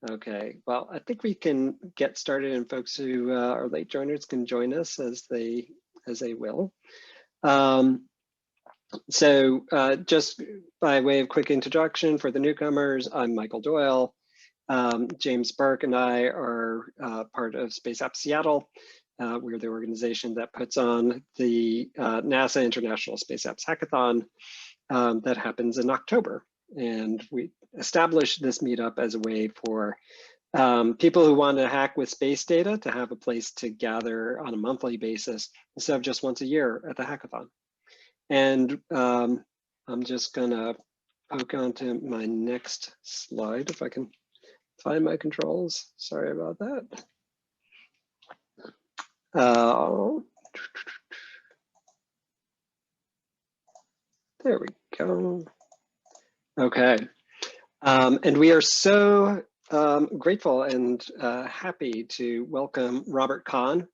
Okay, well, I think we can get started, and folks who are late joiners can join us as they will. Just by way of quick introduction for the newcomers, I'm Michael Doyle. James Burke and I are part of Space App Seattle. We're the organization that puts on the NASA International Space Apps Hackathon that happens in October. And we established this meetup as a way for people who want to hack with space data to have a place to gather on a monthly basis instead of just once a year at the hackathon. And I'm just gonna poke onto my next slide if I can find my controls. Sorry about that. There we go. Okay, and we are so grateful and happy to welcome Robert Cahn,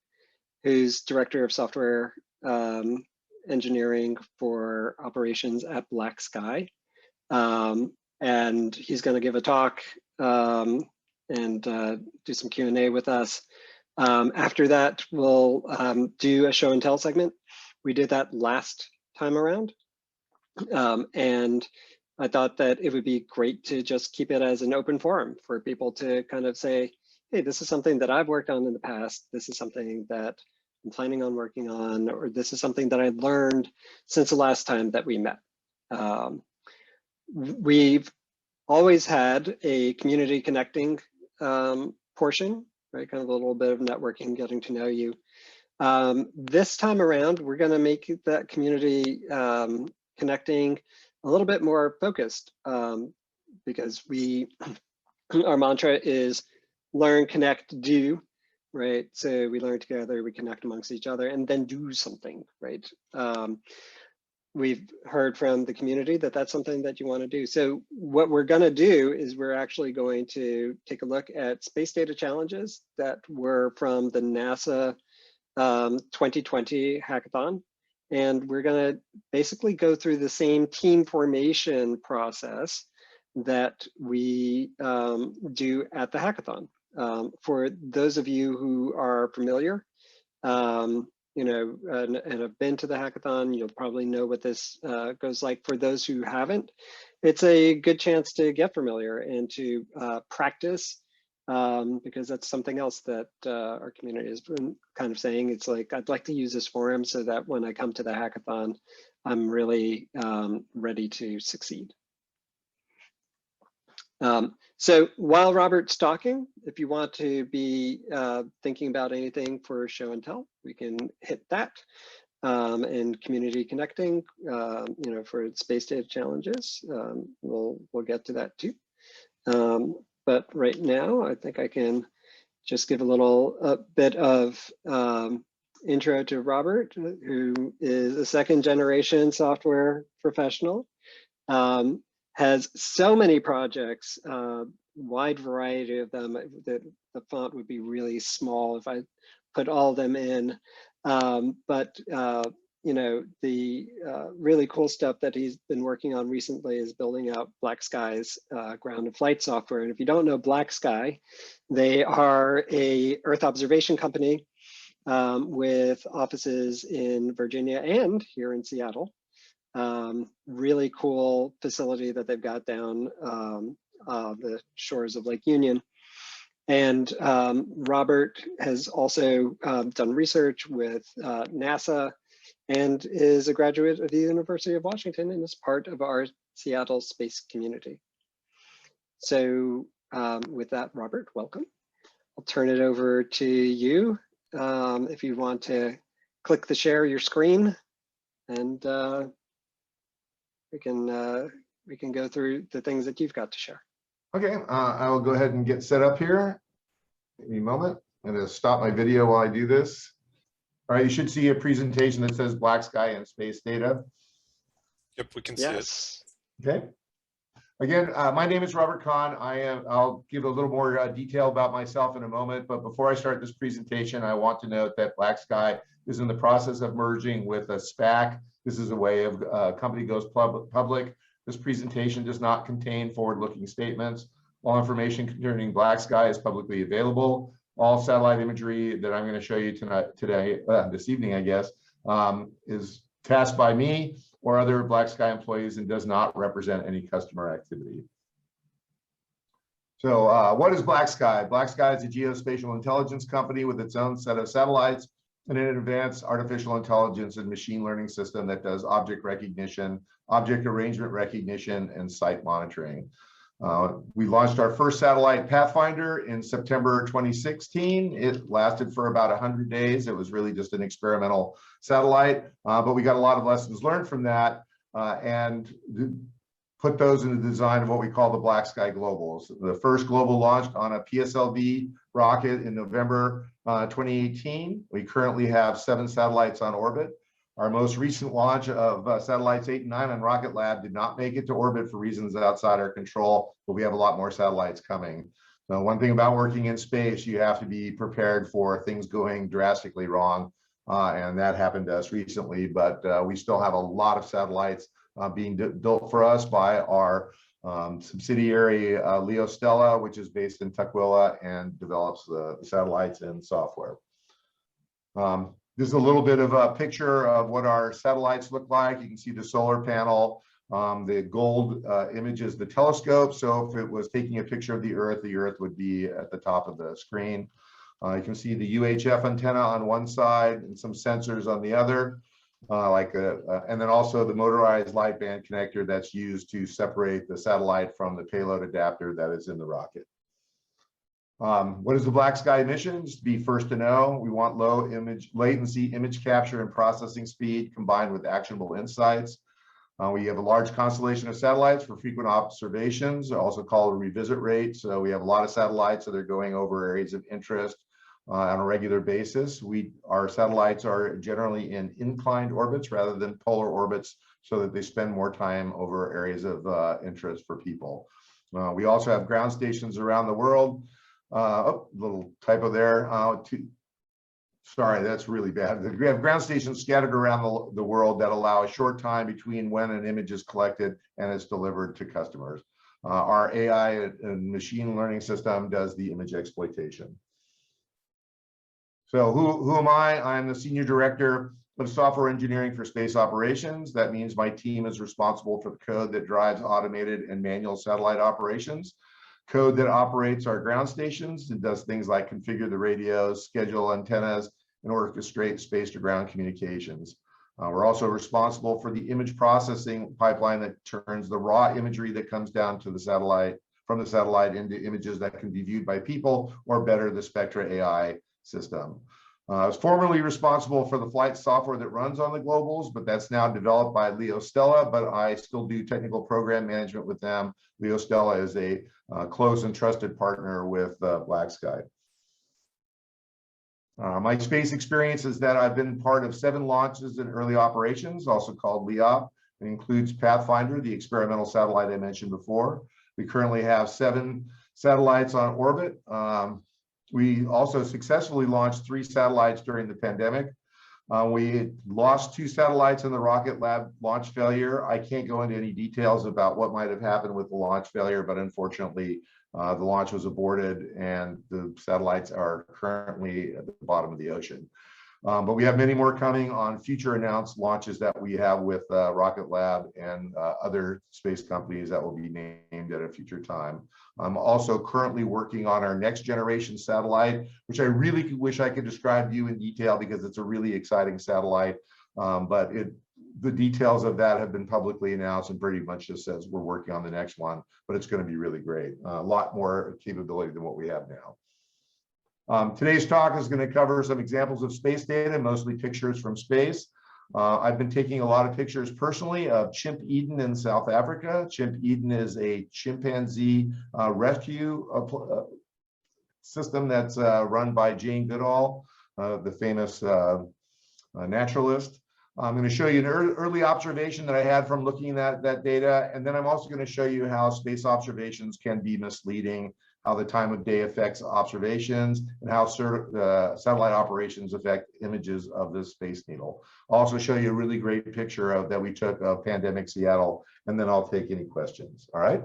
who's Director of Software Engineering for Operations at BlackSky. And he's going to give a talk and do some Q&A with us. After that, we'll do a show and tell segment. We did that last time around. And I thought that it would be great to just keep it as an open forum for people to kind of say, hey, this is something that I've worked on in the past. This is something that I'm planning on working on, or this is something that I learned since the last time that we met. We've always had a community connecting portion, right? Kind of a little bit of networking, getting to know you. This time around, we're going to make that community connecting a little bit more focused because our mantra is learn, connect, do, right? So we learn together, we connect amongst each other, and then do something, right? We've heard from the community that that's something that you want to do. So what we're going to do is we're actually going to take a look at space data challenges that were from the NASA 2020 hackathon. And we're going to basically go through the same team formation process that we do at the hackathon. For those of you who are familiar, you know, and have been to the hackathon, you'll probably know what this goes like. For those who haven't, it's a good chance to get familiar and to practice, because that's something else that our community has been kind of saying. It's like, I'd like to use this forum so that when I come to the hackathon, I'm really ready to succeed. So while Robert's talking, if you want to be thinking about anything for show and tell, we can hit that. And community connecting, you know, for space data challenges, we'll get to that too. But right now, I think I can just give a little bit of intro to Robert, who is a second generation software professional. Has so many projects, wide variety of them, that the font would be really small if I put all of them in. You know, the really cool stuff that he's been working on recently is building out BlackSky's ground and flight software. And if you don't know BlackSky, they are a Earth observation company with offices in Virginia and here in Seattle. Really cool facility that they've got down the shores of Lake Union. And Robert has also done research with NASA and is a graduate of the University of Washington and is part of our Seattle space community. So with that, Robert, welcome. I'll turn it over to you if you want to click the share your screen, and we can go through the things that you've got to share. Okay, I will go ahead and get set up here. Give me a moment. I'm going to stop my video while I do this. All right, you should see a presentation that says BlackSky and space data. Yep, we can see it. Okay. Again, my name is Robert Cahn. I'll give a little more detail about myself in a moment, but before I start this presentation, I want to note that BlackSky is in the process of merging with a SPAC. This is a way of company goes public. This presentation does not contain forward-looking statements. All information concerning BlackSky is publicly available. All satellite imagery that I'm going to show you this evening, I guess, is tasked by me or other BlackSky employees and does not represent any customer activity. So what is BlackSky? BlackSky is a geospatial intelligence company with its own set of satellites and an advanced artificial intelligence and machine learning system that does object recognition, object arrangement recognition, and site monitoring. We launched our first satellite, Pathfinder, in September 2016. It lasted for about 100 days. It was really just an experimental satellite, but we got a lot of lessons learned from that and put those in the design of what we call the BlackSky Globals. The first global launched on a PSLV rocket in November 2018. We currently have 7 satellites on orbit. Our most recent launch of satellites 8 and 9 on Rocket Lab did not make it to orbit for reasons outside our control, but we have a lot more satellites coming. So one thing about working in space, you have to be prepared for things going drastically wrong, and that happened to us recently, but we still have a lot of satellites being built for us by our subsidiary Leo Stella, which is based in Tukwila and develops the satellites and software. This is a little bit of a picture of what our satellites look like. You can see the solar panel. The gold image is the telescope. So if it was taking a picture of the Earth would be at the top of the screen. You can see the UHF antenna on one side and some sensors on the other. And then also the motorized lightband connector that's used to separate the satellite from the payload adapter that is in the rocket. What is the BlackSky mission? Just to be first to know, we want low latency image capture and processing speed combined with actionable insights. We have a large constellation of satellites for frequent observations, also called a revisit rate. So we have a lot of satellites that are going over areas of interest on a regular basis. Our satellites are generally in inclined orbits rather than polar orbits so that they spend more time over areas of interest for people. We also have ground stations around the world. Little typo there. Sorry, that's really bad. We have ground stations scattered around the world that allow a short time between when an image is collected and it's delivered to customers. Our AI and machine learning system does the image exploitation. So who am I? I'm the Senior Director of Software Engineering for Space Operations. That means my team is responsible for the code that drives automated and manual satellite operations. Code that operates our ground stations and does things like configure the radios, schedule antennas, and orchestrate space-to-ground communications. We're also responsible for the image processing pipeline that turns the raw imagery that comes down to the satellite, from the satellite into images that can be viewed by people, or better, the Spectra AI system. I was formerly responsible for the flight software that runs on the Globals, but that's now developed by Leo Stella, but I still do technical program management with them. Leo Stella is a close and trusted partner with BlackSky. My space experience is that I've been part of 7 launches in early operations, also called LEOP. It includes Pathfinder, the experimental satellite I mentioned before. We currently have 7 satellites on orbit. We also successfully launched 3 satellites during the pandemic. We lost 2 satellites in the Rocket Lab launch failure. I can't go into any details about what might have happened with the launch failure, but unfortunately, the launch was aborted and the satellites are currently at the bottom of the ocean. But we have many more coming on future announced launches that we have with Rocket Lab and other space companies that will be named at a future time. I'm also currently working on our next generation satellite, which I really wish I could describe to you in detail because it's a really exciting satellite. But the details of that have been publicly announced and pretty much just says we're working on the next one, but it's going to be really great. A lot more capability than what we have now. Today's talk is going to cover some examples of space data, mostly pictures from space. I've been taking a lot of pictures personally of Chimp Eden in South Africa. Chimp Eden is a chimpanzee rescue system that's run by Jane Goodall, the famous naturalist. I'm going to show you an early observation that I had from looking at that data, and then I'm also going to show you how space observations can be misleading, how the time of day affects observations, and how satellite operations affect images of this Space Needle. I'll also show you a really great picture that we took of pandemic Seattle, and then I'll take any questions. All right.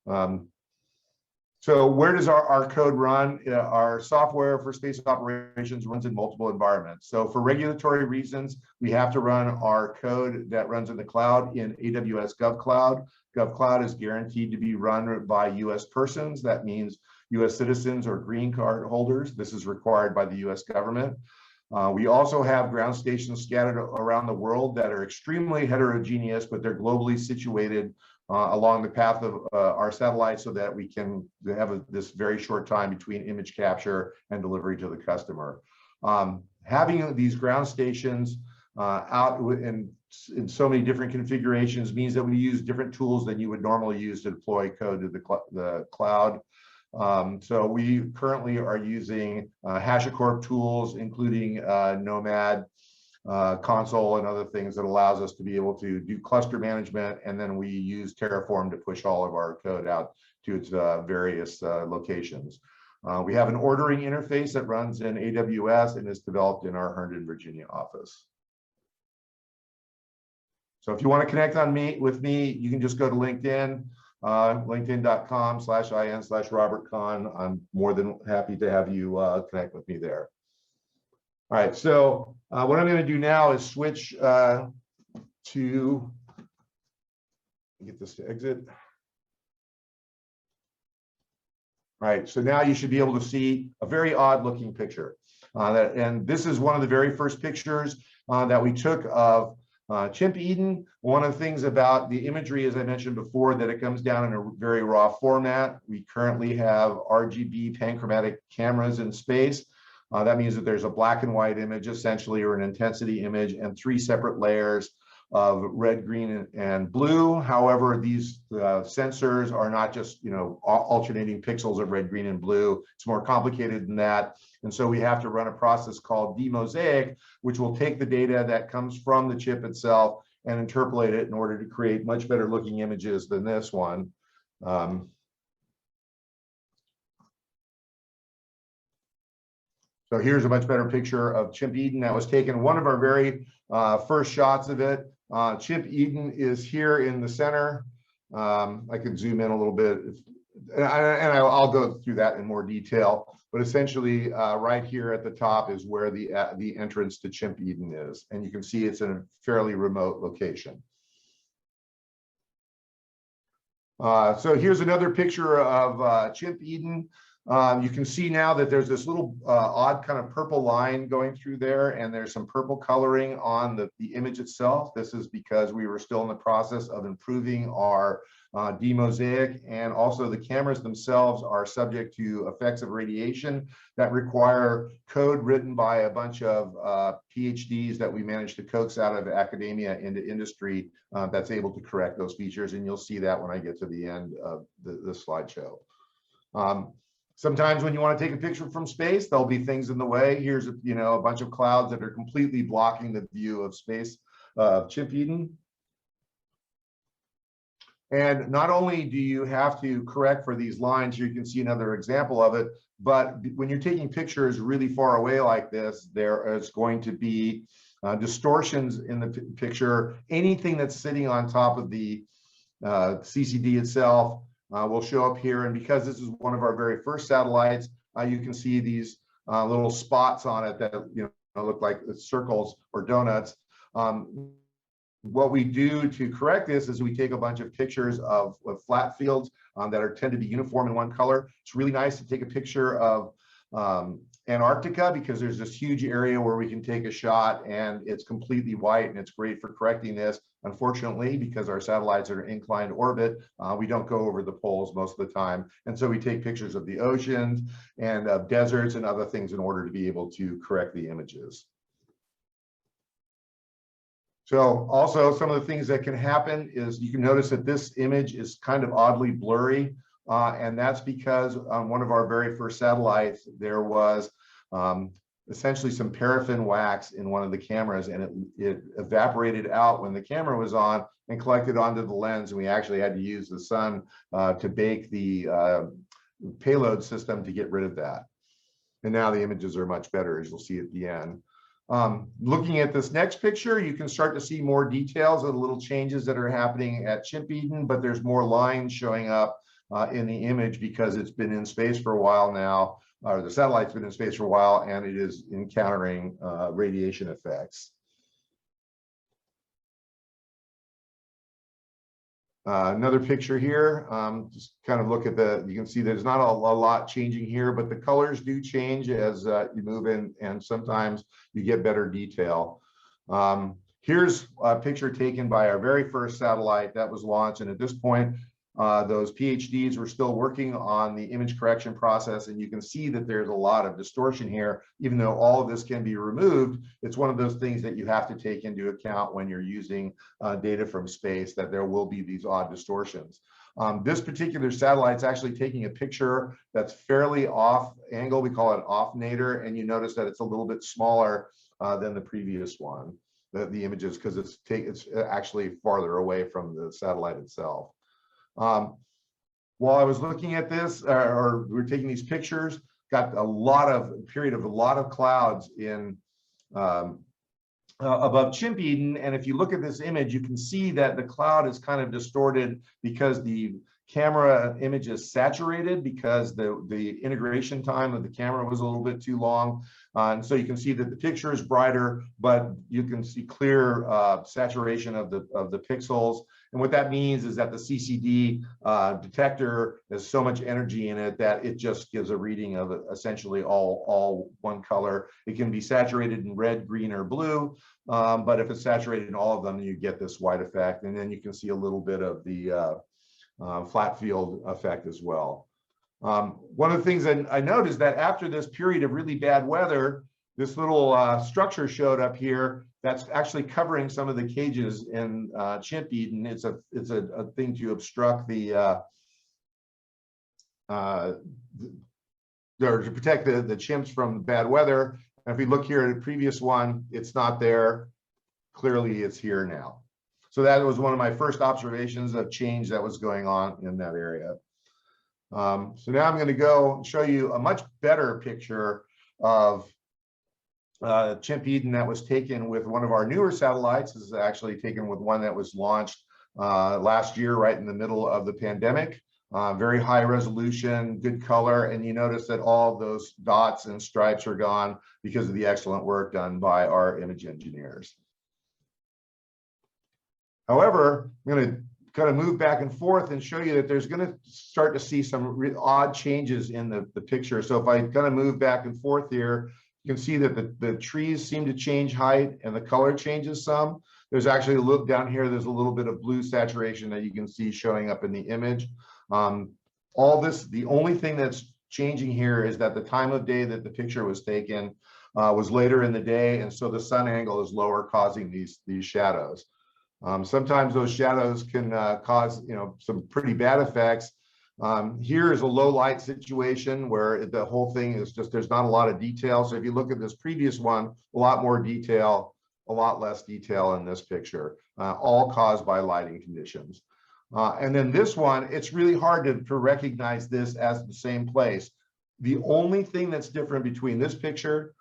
So where does our code run? Our software for space operations runs in multiple environments. So for regulatory reasons, we have to run our code that runs in the cloud in AWS GovCloud. GovCloud is guaranteed to be run by US persons. That means US citizens or green card holders. This is required by the US government. We also have ground stations scattered around the world that are extremely heterogeneous, but they're globally situated along the path of our satellites so that we can have this very short time between image capture and delivery to the customer. Having these ground stations out in so many different configurations means that we use different tools than you would normally use to deploy code to the cloud. So we currently are using HashiCorp tools, including Nomad, console and other things that allows us to be able to do cluster management, and then we use Terraform to push all of our code out to its various locations. We have an ordering interface that runs in AWS and is developed in our Herndon, Virginia office. So if you want to connect with me, you can just go to LinkedIn, linkedin.com/in/Robert Cahn. I'm more than happy to have you connect with me there. All right, so what I'm going to do now is switch to get this to exit. All right, so now you should be able to see a very odd looking picture. And this is one of the very first pictures that we took of Chimp Eden. One of the things about the imagery, as I mentioned before, that it comes down in a very raw format. We currently have RGB panchromatic cameras in space. That means that there's a black and white image, essentially, or an intensity image, and 3 separate layers of red, green, and blue. However, these sensors are not just, alternating pixels of red, green, and blue. It's more complicated than that. And so we have to run a process called demosaic, which will take the data that comes from the chip itself and interpolate it in order to create much better looking images than this one. So here's a much better picture of Chimp Eden that was taken, one of our very first shots of it. Chimp Eden is here in the center. I could zoom in a little bit, and I'll go through that in more detail. But essentially, right here at the top is where the entrance to Chimp Eden is, and you can see it's in a fairly remote location. So here's another picture of Chimp Eden. You can see now that there's this little odd kind of purple line going through there, and there's some purple coloring on the image itself. This is because we were still in the process of improving our demosaic, and also the cameras themselves are subject to effects of radiation that require code written by a bunch of PhDs that we managed to coax out of academia into industry that's able to correct those features, and you'll see that when I get to the end of the slideshow. Sometimes when you want to take a picture from space, there'll be things in the way. Here's a bunch of clouds that are completely blocking the view of space, Chimp Eden. And not only do you have to correct for these lines, you can see another example of it, but when you're taking pictures really far away like this, there is going to be distortions in the picture. Anything that's sitting on top of the CCD itself will show up here. And because this is one of our very first satellites, you can see these little spots on it that look like circles or donuts. What we do to correct this is we take a bunch of pictures of flat fields that tend to be uniform in one color. It's really nice to take a picture of Antarctica, because there's this huge area where we can take a shot and it's completely white, and it's great for correcting this. Unfortunately, because our satellites are in inclined orbit, we don't go over the poles most of the time. And so we take pictures of the oceans and of deserts and other things in order to be able to correct the images. So also some of the things that can happen is you can notice that this image is kind of oddly blurry. And that's because on one of our very first satellites, there was essentially some paraffin wax in one of the cameras, and it evaporated out when the camera was on and collected onto the lens. And we actually had to use the sun to bake the payload system to get rid of that. And now the images are much better, as you'll see at the end. Looking at this next picture, you can start to see more details of the little changes that are happening at Chimp Eden, but there's more lines showing up in the image because it's been in space for a while now, or the satellite's been in space for a while, and it is encountering radiation effects. Another picture here, just kind of look at you can see there's not a lot changing here, but the colors do change as you move in, and sometimes you get better detail. Here's a picture taken by our very first satellite that was launched, and at this point, those PhDs were still working on the image correction process, and you can see that there's a lot of distortion here. Even though all of this can be removed, it's one of those things that you have to take into account when you're using data from space, that there will be these odd distortions. This particular satellite's actually taking a picture that's fairly off angle. We call it off nadir, and you notice that it's a little bit smaller than the previous one, the images, because it's actually farther away from the satellite itself. While I was looking at this, or we were taking these pictures, got period of a lot of clouds in above Chimp Eden, and if you look at this image, you can see that the cloud is kind of distorted because the camera image is saturated, because the integration time of the camera was a little bit too long, and so you can see that the picture is brighter, but you can see clear saturation of the pixels. And what that means is that the CCD detector has so much energy in it that it just gives a reading of essentially all one color. It can be saturated in red, green, or blue, but if it's saturated in all of them, you get this white effect, and then you can see a little bit of the flat field effect as well. One of the things that I noticed is that after this period of really bad weather, this little structure showed up here that's actually covering some of the cages in Chimp Eden. It's a thing to obstruct or to protect the chimps from bad weather. And if we look here at the previous one, it's not there. Clearly, it's here now. So that was one of my first observations of change that was going on in that area. So now I'm going to go show you a much better picture of Chimp Eden that was taken with one of our newer satellites. This is actually taken with one that was launched last year, right in the middle of the pandemic. Very high resolution, good color, and you notice that all those dots and stripes are gone because of the excellent work done by our image engineers. However, I'm going to kind of move back and forth and show you that there's going to start to see some odd changes in the picture. So if I kind of move back and forth here, you can see that the trees seem to change height and the color changes some. There's actually a look down here, there's a little bit of blue saturation that you can see showing up in the image. All this, the only thing that's changing here is that the time of day that the picture was taken was later in the day, and so the sun angle is lower, causing these shadows. Sometimes those shadows can cause some pretty bad effects. Here is a low light situation where the whole thing is just, there's not a lot of detail. So if you look at this previous one, a lot more detail, a lot less detail in this picture, all caused by lighting conditions. And then this one, it's really hard to recognize this as the same place. The only thing that's different between this picture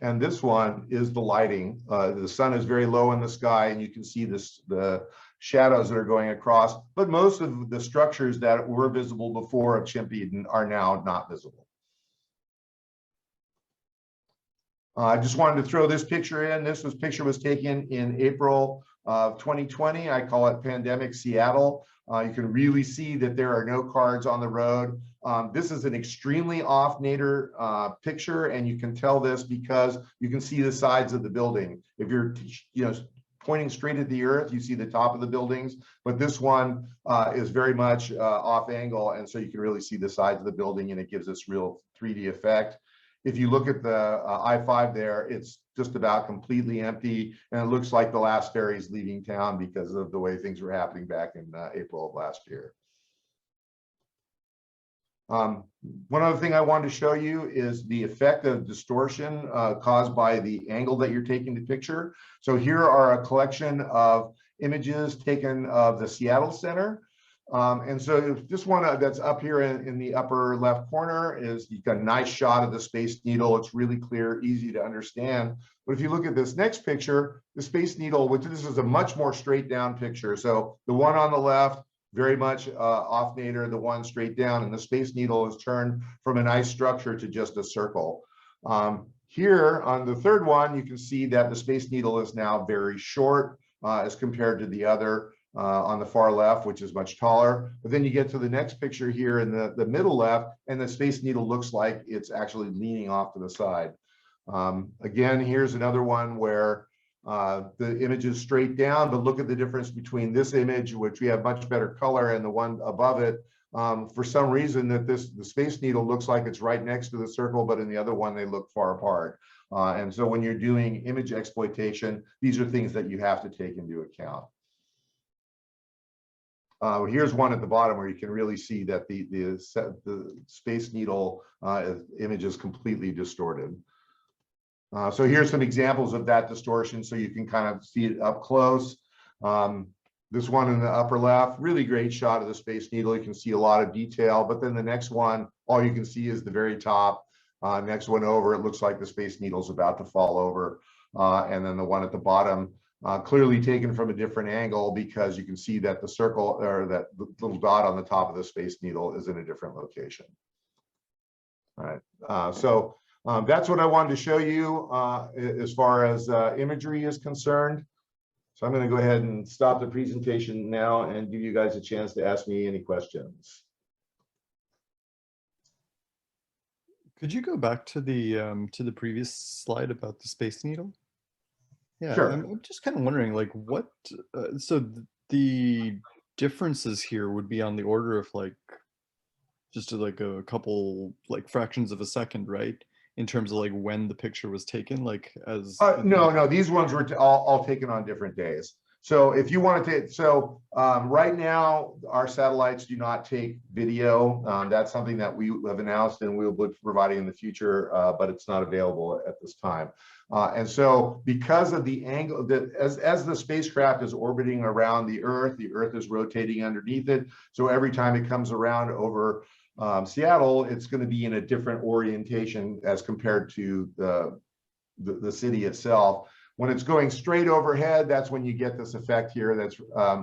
and this one is the lighting. The sun is very low in the sky, and you can see the shadows that are going across, but most of the structures that were visible before of Chimp Eden are now not visible. I just wanted to throw this picture in. This picture was taken in April of 2020. I call it Pandemic Seattle. You can really see that there are no cars on the road. This is an extremely off nadir picture, and you can tell this because you can see the sides of the building. If you're pointing straight at the earth, you see the top of the buildings, but this one is very much off angle, and so you can really see the sides of the building, and it gives this real 3D effect. If you look at the I-5 there, it's just about completely empty, and it looks like the last ferry is leaving town because of the way things were happening back in April of last year. One other thing I wanted to show you is the effect of distortion caused by the angle that you're taking the picture. So here are a collection of images taken of the Seattle Center. And so this one that's up here in the upper left corner is, you've got a nice shot of the Space Needle. It's really clear, easy to understand. But if you look at this next picture, the Space Needle, which this is a much more straight down picture. So the one on the left very much off nadir, the one straight down, and the Space Needle is turned from an ice structure to just a circle. Here on the third one, you can see that the Space Needle is now very short as compared to the other on the far left, which is much taller. But then you get to the next picture here in the middle left, and the Space Needle looks like it's actually leaning off to the side. Again, here's another one where the image is straight down, but look at the difference between this image, which we have much better color, and the one above it. For some reason that the Space Needle looks like it's right next to the circle, but in the other one, they look far apart. And so when you're doing image exploitation, these are things that you have to take into account. Here's one at the bottom where you can really see that the Space Needle image is completely distorted. So here's some examples of that distortion so you can kind of see it up close. This one in the upper left, really great shot of the Space Needle. You can see a lot of detail, but then the next one, all you can see is the very top. Next one over, it looks like the Space Needle's about to fall over. And then the one at the bottom, clearly taken from a different angle because you can see that the circle or that little dot on the top of the Space Needle is in a different location. All right, so that's what I wanted to show you as far as imagery is concerned. So I'm going to go ahead and stop the presentation now and give you guys a chance to ask me any questions. Could you go back to the previous slide about the Space Needle? Yeah, Sure. I'm just kind of wondering, like, what, so the differences here would be on the order of like, just like a couple, like fractions of a second, right? In terms of like when the picture was taken, like as no, these ones were all taken on different days. So if you want to take, so right now our satellites do not take video. That's something that we have announced and we will be providing in the future, but it's not available at this time. And so because of the angle that as the spacecraft is orbiting around the Earth is rotating underneath it. So every time it comes around over Seattle, it's going to be in a different orientation as compared to the city itself. When it's going straight overhead, that's when you get this effect here. That's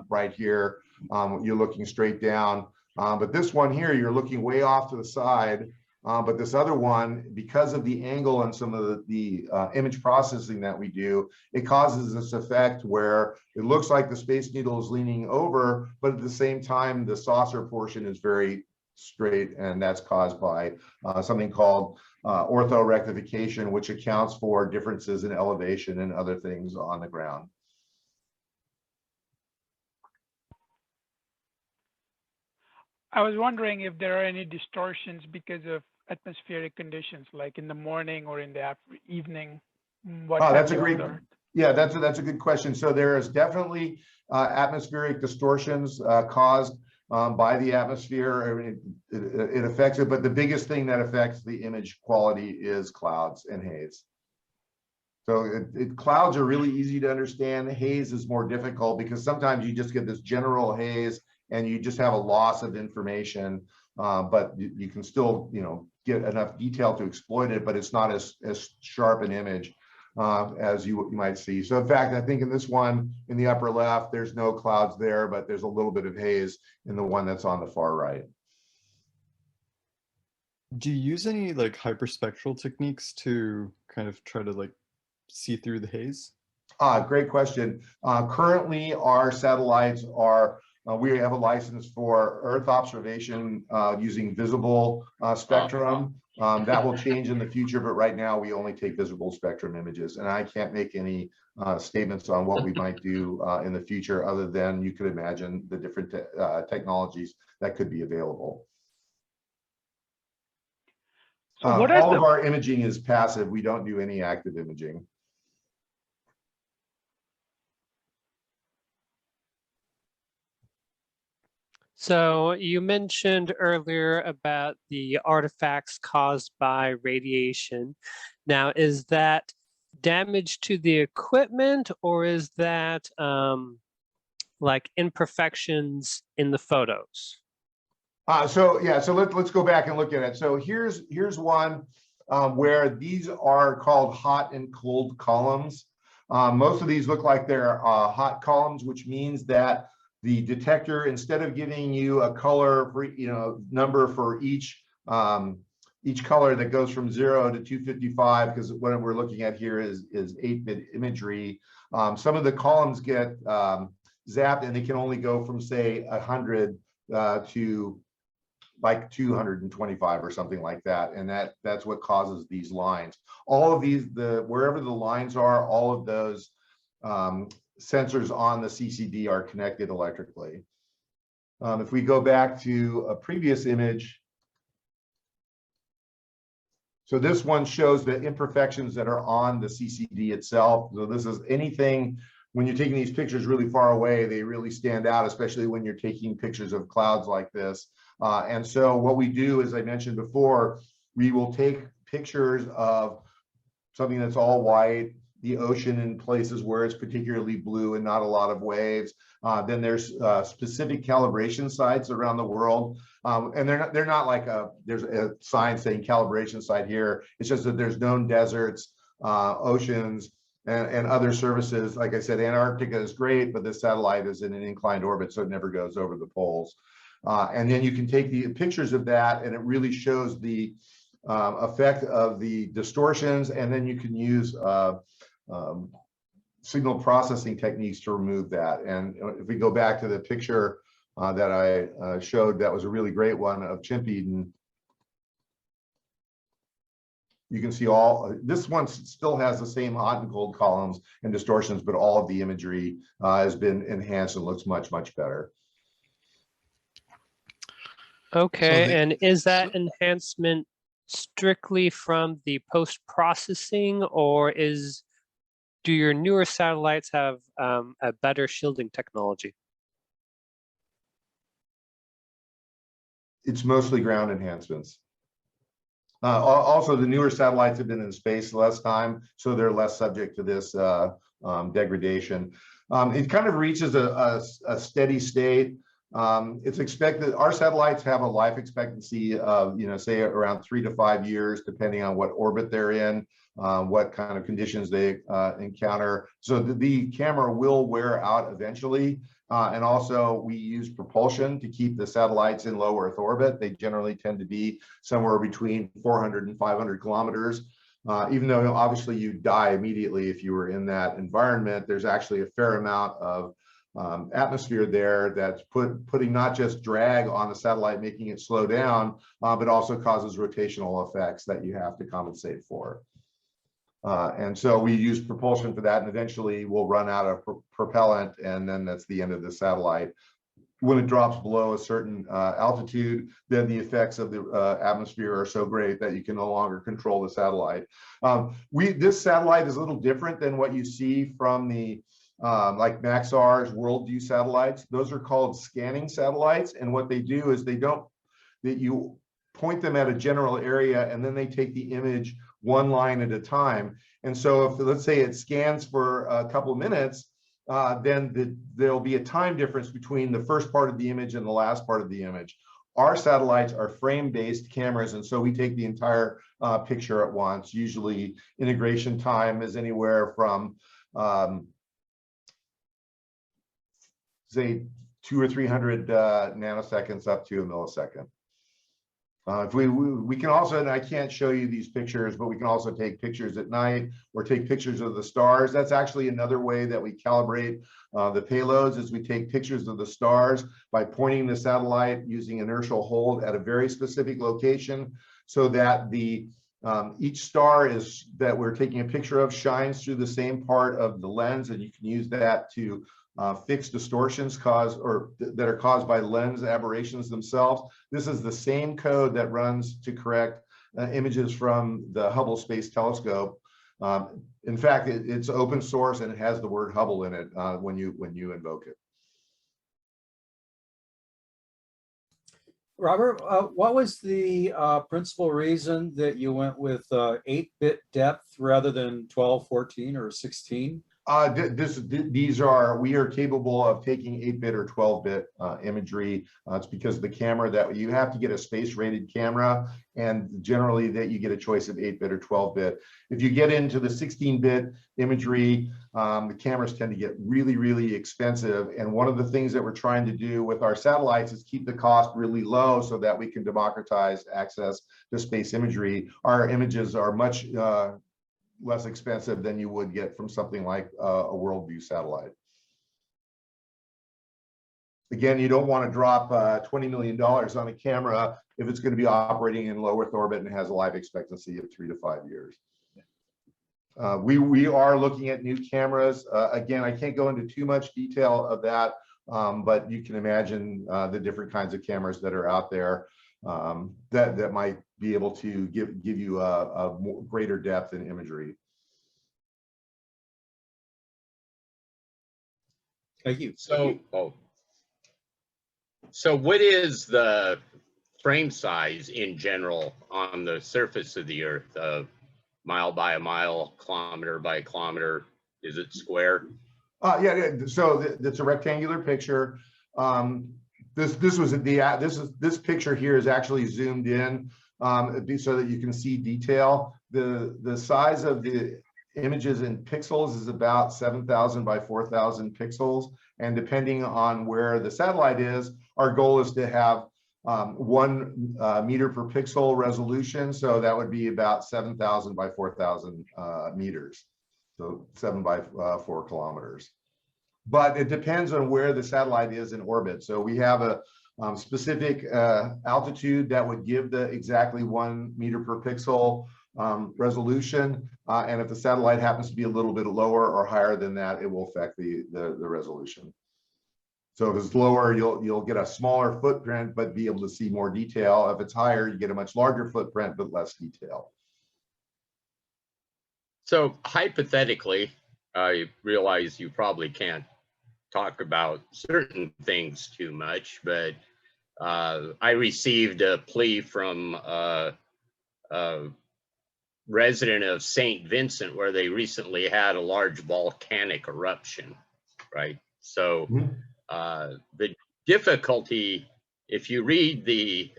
right here. You're looking straight down. But this one here, you're looking way off to the side. But this other one, because of the angle and some of the image processing that we do, it causes this effect where it looks like the Space Needle is leaning over, but at the same time, the saucer portion is very straight, and that's caused by something called orthorectification, which accounts for differences in elevation and other things on the ground. I was wondering if there are any distortions because of atmospheric conditions, like in the morning or in the evening. That's a great, yeah, that's a good question. So there is definitely atmospheric distortions caused by the atmosphere. I mean, it affects it, but the biggest thing that affects the image quality is clouds and haze. So clouds are really easy to understand. Haze is more difficult because sometimes you just get this general haze and you just have a loss of information, but you can still, get enough detail to exploit it, but it's not as sharp an image as you might see. So in fact, I think in this one in the upper left, there's no clouds there, but there's a little bit of haze in the one that's on the far right. Do you use any like hyperspectral techniques to kind of try to like see through the haze? Great question. Currently, our satellites are, we have a license for Earth observation using visible spectrum. That will change in the future, but right now we only take visible spectrum images, and I can't make any statements on what we might do in the future other than you could imagine the different technologies that could be available. So all of our imaging is passive. We don't do any active imaging. So you mentioned earlier about the artifacts caused by radiation. Now, is that damage to the equipment, or is that like imperfections in the photos? So let's go back and look at it. So here's one where these are called hot and cold columns. Most of these look like they're hot columns, which means that the detector, instead of giving you a color for, number for each color that goes from 0 to 255, because what we're looking at here is 8-bit imagery. Some of the columns get zapped, and they can only go from, say, 100 to like 225 or something like that, and that's what causes these lines. All of these, wherever the lines are, all of those sensors on the CCD are connected electrically. If we go back to a previous image, so this one shows the imperfections that are on the CCD itself. So this is anything, when you're taking these pictures really far away, they really stand out, especially when you're taking pictures of clouds like this. And so what we do, as I mentioned before, we will take pictures of something that's all white, the ocean in places where it's particularly blue and not a lot of waves. Then there's specific calibration sites around the world. And they're not like there's a sign saying calibration site here. It's just that there's known deserts, oceans, and other services. Like I said, Antarctica is great, but this satellite is in an inclined orbit, so it never goes over the poles. And then you can take the pictures of that, and it really shows the effect of the distortions, and then you can use signal processing techniques to remove that. And if we go back to the picture that I showed, that was a really great one of Chimp Eden. You can see this one still has the same hot and cold columns and distortions, but all of the imagery has been enhanced and looks much, much better. Okay, and is that enhancement strictly from the post-processing, or do your newer satellites have a better shielding technology? It's mostly ground enhancements. Also, the newer satellites have been in space less time, so they're less subject to this degradation. It kind of reaches a steady state. It's expected, our satellites have a life expectancy of, say around 3 to 5 years, depending on what orbit they're in, what kind of conditions they encounter. So the camera will wear out eventually. And also we use propulsion to keep the satellites in low Earth orbit. They generally tend to be somewhere between 400 and 500 kilometers. Even though obviously you die immediately if you were in that environment, there's actually a fair amount of atmosphere there that's putting not just drag on the satellite, making it slow down, but also causes rotational effects that you have to compensate for. And so we use propulsion for that, and eventually we'll run out of propellant, and then that's the end of the satellite. When it drops below a certain altitude, then the effects of the atmosphere are so great that you can no longer control the satellite. This satellite is a little different than what you see from the like Maxar's Worldview satellites. Those are called scanning satellites, and what they do is you point them at a general area, and then they take the image one line at a time. And so if, let's say, it scans for a couple of minutes, then there'll be a time difference between the first part of the image and the last part of the image. Our satellites are frame-based cameras, and so we take the entire picture at once. Usually integration time is anywhere from say 200 or 300 nanoseconds up to a millisecond. If we can also, and I can't show you these pictures, but we can also take pictures at night or take pictures of the stars. That's actually another way that we calibrate the payloads, is we take pictures of the stars by pointing the satellite using inertial hold at a very specific location, so that each star that we're taking a picture of shines through the same part of the lens, and you can use that to fix distortions that are caused by lens aberrations themselves. This is the same code that runs to correct images from the Hubble Space Telescope. In fact, it's open source, and it has the word Hubble in it when you invoke it. Robert, what was the principal reason that you went with 8-bit depth rather than 12, 14, or 16? We are capable of taking 8-bit or 12-bit imagery. It's because the camera that you have to get a space-rated camera, and generally that you get a choice of 8-bit or 12-bit. If you get into the 16-bit imagery, the cameras tend to get really, really expensive. And one of the things that we're trying to do with our satellites is keep the cost really low so that we can democratize access to space imagery. Our images are much less expensive than you would get from something like a worldview satellite. Again, you don't want to drop $20 million on a camera if it's going to be operating in low Earth orbit and has a life expectancy of 3 to 5 years. We are looking at new cameras. Again, I can't go into too much detail of that, but you can imagine the different kinds of cameras that are out there that might be able to give you a more greater depth in imagery. Thank you. So what is the frame size in general on the surface of the Earth? Mile by a mile, kilometer by a kilometer? Is it square? Yeah. So it's a rectangular picture. This picture here is actually zoomed in so that you can see detail. The size of the images in pixels is about 7,000 by 4,000 pixels, and depending on where the satellite is, our goal is to have 1 meter per pixel resolution. So that would be about 7,000 by 4,000 meters. So 7 by 4 kilometers. But it depends on where the satellite is in orbit. So we have a specific altitude that would give the exactly 1 meter per pixel resolution. And if the satellite happens to be a little bit lower or higher than that, it will affect the resolution. So if it's lower, you'll get a smaller footprint, but be able to see more detail. If it's higher, you get a much larger footprint, but less detail. So hypothetically, I realize you probably can't talk about certain things too much, but I received a plea from a resident of St. Vincent where they recently had a large volcanic eruption, right? So the difficulty, if you read the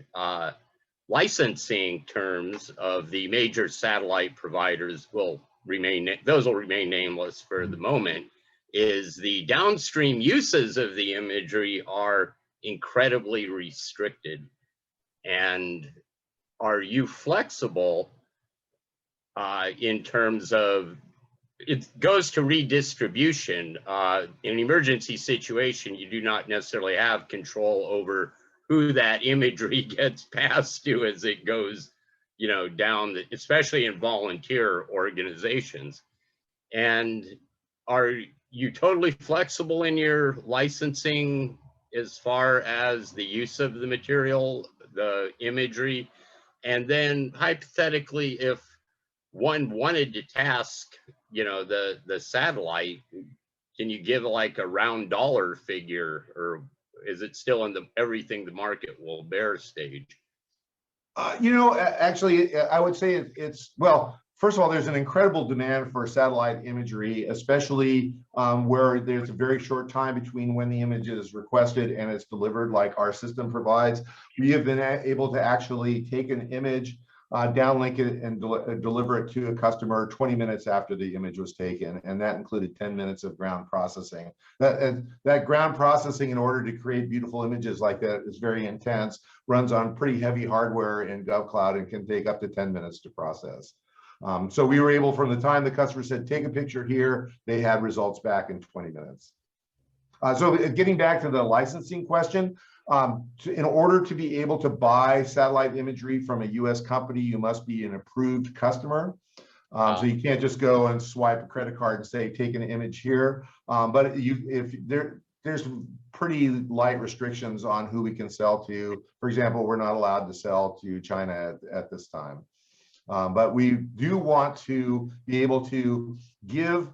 licensing terms of the major satellite providers, those will remain nameless for the moment, is the downstream uses of the imagery are incredibly restricted. And are you flexible in terms of, it goes to redistribution. In an emergency situation, you do not necessarily have control over who that imagery gets passed to as it goes, down, especially in volunteer organizations. And are you totally flexible in your licensing as far as the use of the material, the imagery? And then hypothetically, if one wanted to task, the satellite, can you give like a round dollar figure, or is it still in the everything the market will bear stage? Actually, I would say well, first of all, there's an incredible demand for satellite imagery, especially where there's a very short time between when the image is requested and it's delivered, like our system provides. We have been able to actually take an image, downlink it, and deliver it to a customer 20 minutes after the image was taken, and that included 10 minutes of ground processing. That ground processing, in order to create beautiful images like that, is very intense, runs on pretty heavy hardware in GovCloud, and can take up to 10 minutes to process. So we were able, from the time the customer said, take a picture here, they had results back in 20 minutes. So getting back to the licensing question, in order to be able to buy satellite imagery from a US company, you must be an approved customer. So you can't just go and swipe a credit card and say, take an image here. But there's pretty light restrictions on who we can sell to. For example, we're not allowed to sell to China at this time. But we do want to be able to give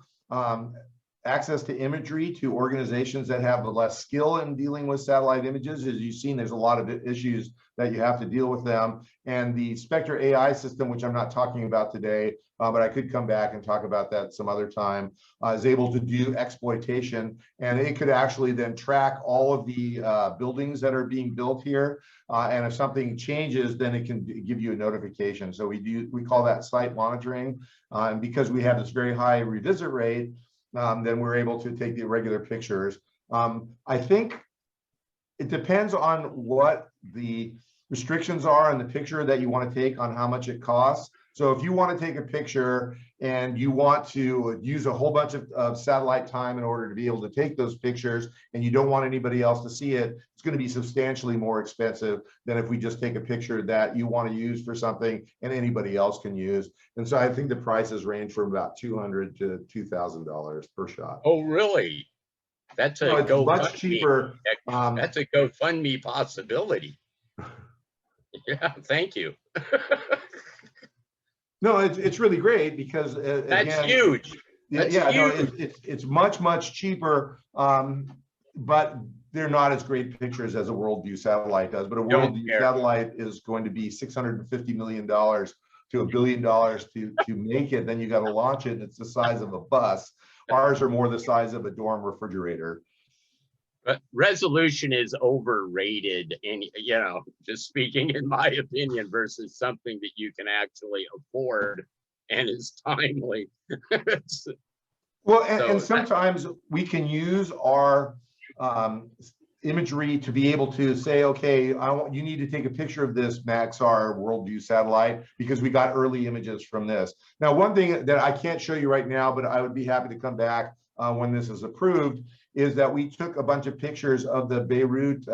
access to imagery to organizations that have less skill in dealing with satellite images. As you've seen, there's a lot of issues that you have to deal with them. And the Spectre AI system, which I'm not talking about today, but I could come back and talk about that some other time, is able to do exploitation. And it could actually then track all of the buildings that are being built here. And if something changes, then it can give you a notification. So we call that site monitoring. And because we have this very high revisit rate, then we're able to take the irregular pictures. I think it depends on what the restrictions are in the picture that you want to take on how much it costs. So if you want to take a picture and you want to use a whole bunch of satellite time in order to be able to take those pictures, and you don't want anybody else to see it, it's going to be substantially more expensive than if we just take a picture that you want to use for something and anybody else can use. And so I think the prices range from about $200 to $2,000 per shot. Oh, really? That's a it's much cheaper. That's a GoFundMe possibility. Yeah, thank you. No, it's really great because that's again, huge. That's yeah, huge. no, it's much cheaper, but they're not as great pictures as a Worldview satellite does. But a Worldview satellite is going to be $650 million to $1 billion to make it. Then you got to launch it, and it's the size of a bus. Ours are more the size of a dorm refrigerator. But resolution is overrated, and just speaking in my opinion, versus something that you can actually afford and is timely. Well, and sometimes we can use our imagery to be able to say, okay, you need to take a picture of this Maxar Worldview satellite because we got early images from this. Now, one thing that I can't show you right now, but I would be happy to come back when this is approved, is that we took a bunch of pictures of the Beirut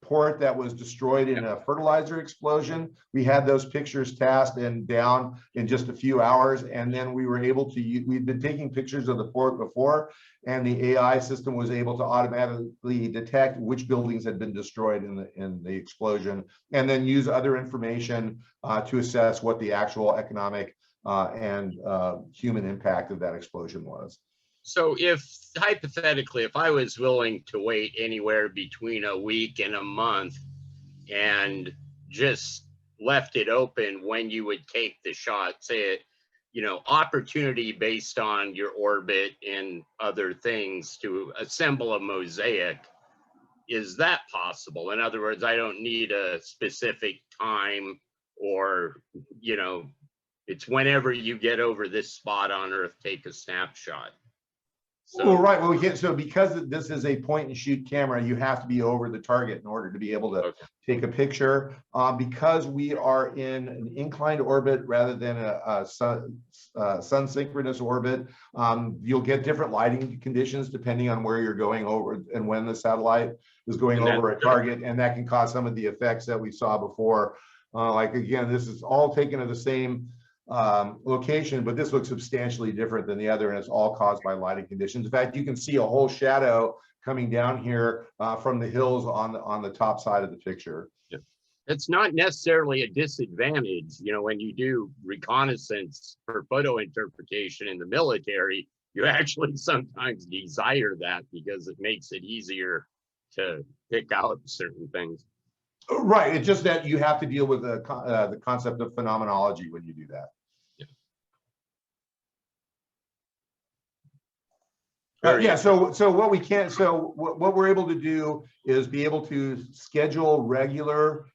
port that was destroyed in a fertilizer explosion. We had those pictures tasked and down in just a few hours, and then we were able to, we'd been taking pictures of the port before, and the AI system was able to automatically detect which buildings had been destroyed in the explosion, and then use other information to assess what the actual economic and human impact of that explosion was. So if hypothetically, if I was willing to wait anywhere between a week and a month and just left it open when you would take the shot, say it, opportunity based on your orbit and other things to assemble a mosaic, is that possible? In other words, I don't need a specific time or, it's whenever you get over this spot on Earth, take a snapshot. So, well, right. Well, we can't. So because this is a point and shoot camera, you have to be over the target in order to be able to take a picture. Because we are in an inclined orbit rather than a sun synchronous orbit, you'll get different lighting conditions depending on where you're going over and when the satellite is going over a target, and that can cause some of the effects that we saw before. Like again, this is all taken at the same location, but this looks substantially different than the other, and it's all caused by lighting conditions. In fact, you can see a whole shadow coming down here from the hills on the top side of the picture. Yeah. It's not necessarily a disadvantage, when you do reconnaissance for photo interpretation in the military, you actually sometimes desire that because it makes it easier to pick out certain things. Right. It's just that you have to deal with the concept of phenomenology when you do that. Yeah. So what we can't. So what we're able to do is be able to schedule regular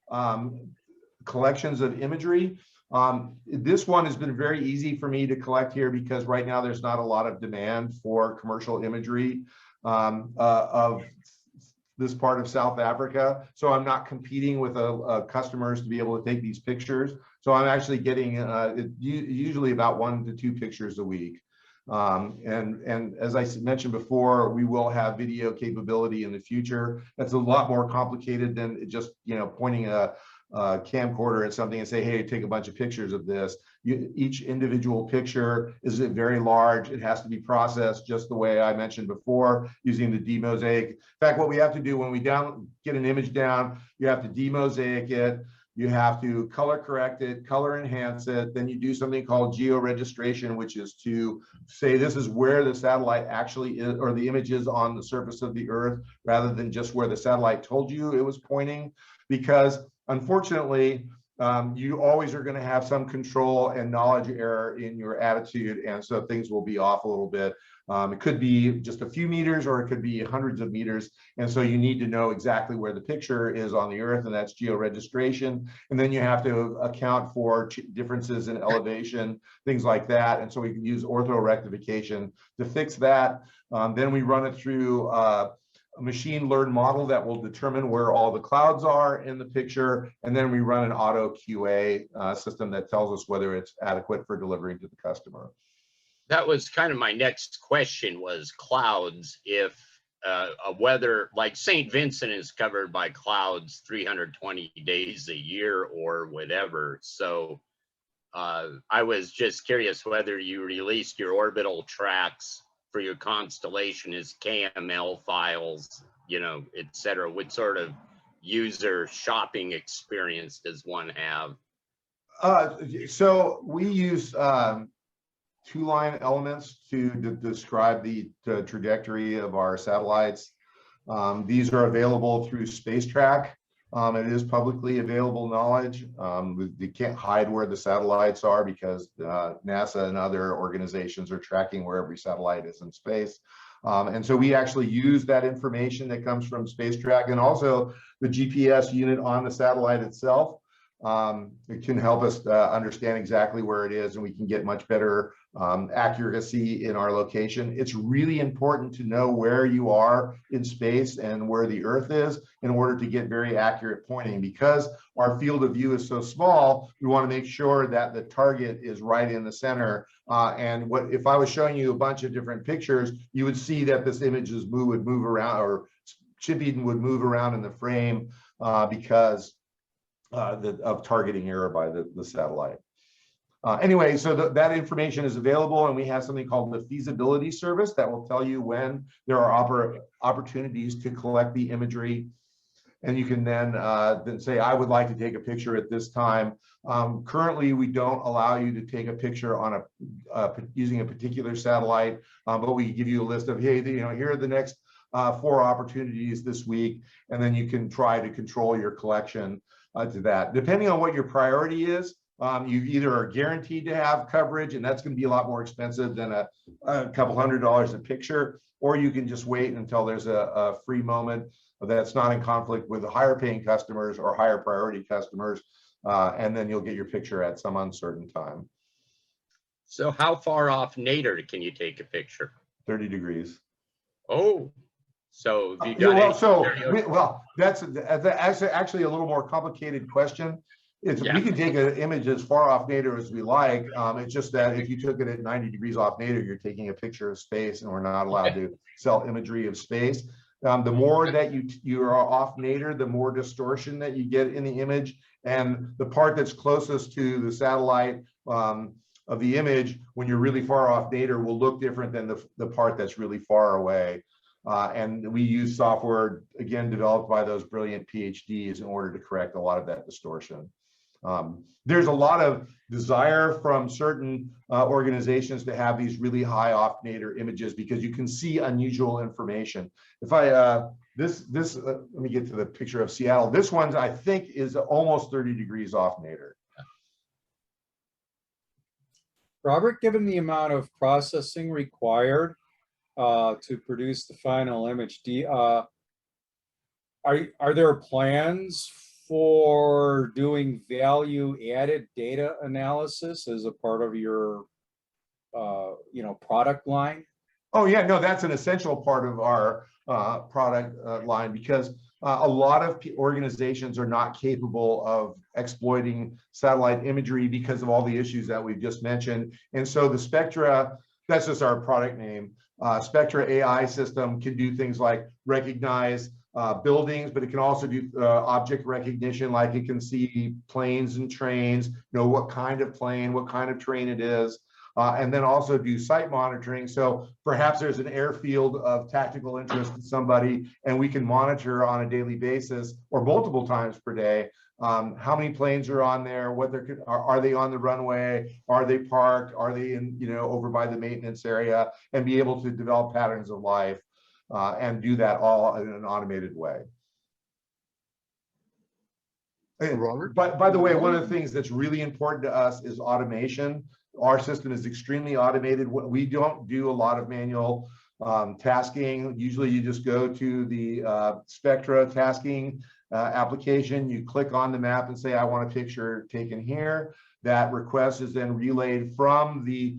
collections of imagery. This one has been very easy for me to collect here because right now there's not a lot of demand for commercial imagery of this part of South Africa. So I'm not competing with customers to be able to take these pictures. So I'm actually getting usually about 1 to 2 pictures a week. And as I mentioned before, we will have video capability in the future. That's a lot more complicated than just pointing a camcorder at something and say, hey, take a bunch of pictures of this. Each individual picture is very large. It has to be processed just the way I mentioned before, using the demosaic. In fact, what we have to do when we get an image down, you have to demosaic it. You have to color correct it, color enhance it. Then you do something called geo-registration, which is to say this is where the satellite actually is, or the image is on the surface of the Earth, rather than just where the satellite told you it was pointing. Because unfortunately, you always are going to have some control and knowledge error in your attitude, and so things will be off a little bit. It could be just a few meters, or it could be hundreds of meters, and so you need to know exactly where the picture is on the Earth, and that's geo-registration. And then you have to account for differences in elevation, things like that, and so we can use orthorectification to fix that. Then we run it through a machine learned model that will determine where all the clouds are in the picture, and then we run an auto QA system that tells us whether it's adequate for delivering to the customer. That was kind of my next question, was clouds. If a weather like St. Vincent is covered by clouds 320 days a year or whatever. So I was just curious whether you released your orbital tracks for your constellation as KML files, you know, et cetera. What sort of user shopping experience does one have? So we use two-line elements to describe the trajectory of our satellites. These are available through SpaceTrack. It is publicly available knowledge. You can't hide where the satellites are because NASA and other organizations are tracking where every satellite is in space. And so we actually use that information that comes from SpaceTrack, and also the GPS unit on the satellite itself. It can help us understand exactly where it is, and we can get much better accuracy in our location. It's really important to know where you are in space and where the Earth is in order to get very accurate pointing. Because our field of view is so small, we want to make sure that the target is right in the center. And what if I was showing you a bunch of different pictures, you would see that this image would move around, or chipping would move around in the frame because of targeting error by the satellite. Anyway, so that information is available, and we have something called the feasibility service that will tell you when there are opportunities to collect the imagery. And you can then say, I would like to take a picture at this time. Currently, we don't allow you to take a picture on using a particular satellite, but we give you a list of, hey, here are the next 4 opportunities this week, and then you can try to control your collection to that. Depending on what your priority is, you either are guaranteed to have coverage, and that's going to be a lot more expensive than a couple $100 a picture, or you can just wait until there's a free moment that's not in conflict with the higher paying customers or higher priority customers, and then you'll get your picture at some uncertain time. So how far off nadir can you take a picture? 30 degrees. Oh, so if you got that's actually a little more complicated question. We can take an image as far off nadir as we like. It's just that if you took it at 90 degrees off nadir, you're taking a picture of space, and we're not allowed to sell imagery of space. The more that you are off nadir, the more distortion that you get in the image, and the part that's closest to the satellite of the image, when you're really far off nadir, will look different than the part that's really far away. And we use software, again, developed by those brilliant PhDs in order to correct a lot of that distortion. There's a lot of desire from certain organizations to have these really high off nadir images because you can see unusual information. If I let me get to the picture of Seattle. This one I think is almost 30 degrees off nadir. Robert, given the amount of processing required to produce the final image, are there plans for doing value-added data analysis as a part of your, product line? Oh yeah, no, that's an essential part of our product line, because a lot of organizations are not capable of exploiting satellite imagery because of all the issues that we've just mentioned. And so the Spectra, that's just our product name, Spectra AI system can do things like recognize buildings, but it can also do object recognition, like it can see planes and trains, know what kind of plane, what kind of train it is. and then also do site monitoring. So perhaps there's an airfield of tactical interest to somebody, and we can monitor on a daily basis or multiple times per day how many planes are on there, what they're are they on the runway, are they parked, are they in, you know, over by the maintenance area, and be able to develop patterns of life and do that all in an automated way. Robert? By the way, one of the things that's really important to us is automation. Our system is extremely automated. We don't do a lot of manual tasking. Usually you just go to the Spectra tasking application, you click on the map and say, I want a picture taken here. That request is then relayed from the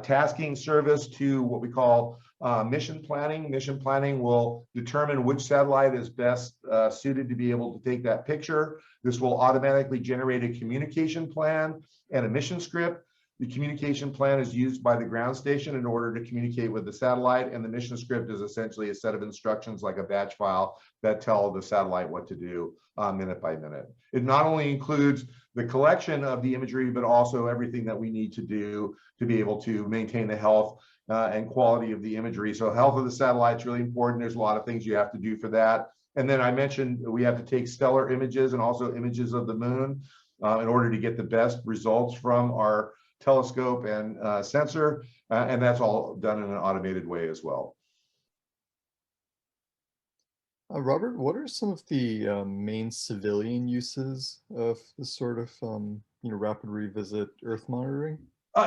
tasking service to what we call mission planning. Mission planning will determine which satellite is best suited to be able to take that picture. This will automatically generate a communication plan and a mission script. The communication plan is used by the ground station in order to communicate with the satellite, and the mission script is essentially a set of instructions like a batch file that tell the satellite what to do minute by minute. It not only includes the collection of the imagery, but also everything that we need to do to be able to maintain the health and quality of the imagery. So health of the satellite is really important. There's a lot of things you have to do for that. And then I mentioned we have to take stellar images and also images of the moon in order to get the best results from our telescope and sensor, and that's all done in an automated way as well. Robert, what are some of the main civilian uses of this sort of you know, rapid revisit Earth monitoring?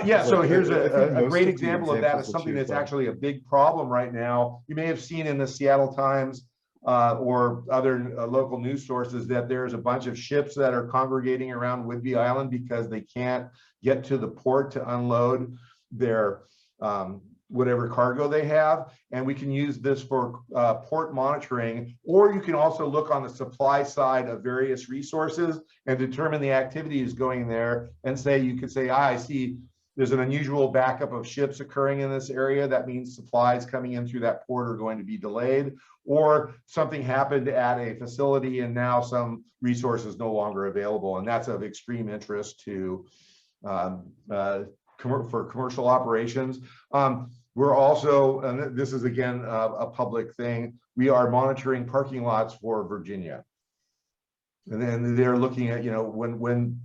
Yeah, so here's a great of example of that is something that's actually a big problem right now. You may have seen in the Seattle Times or other local news sources that there's a bunch of ships that are congregating around Whidbey Island because they can't get to the port to unload their whatever cargo they have. And we can use this for port monitoring, or you can also look on the supply side of various resources and determine the activities going there and say, you could say, I see there's an unusual backup of ships occurring in this area. That means supplies coming in through that port are going to be delayed, or something happened at a facility and now some resource is no longer available. And that's of extreme interest to for commercial operations. We're also, and this is again a public thing, we are monitoring parking lots for Virginia. And then they're looking at, you know, when,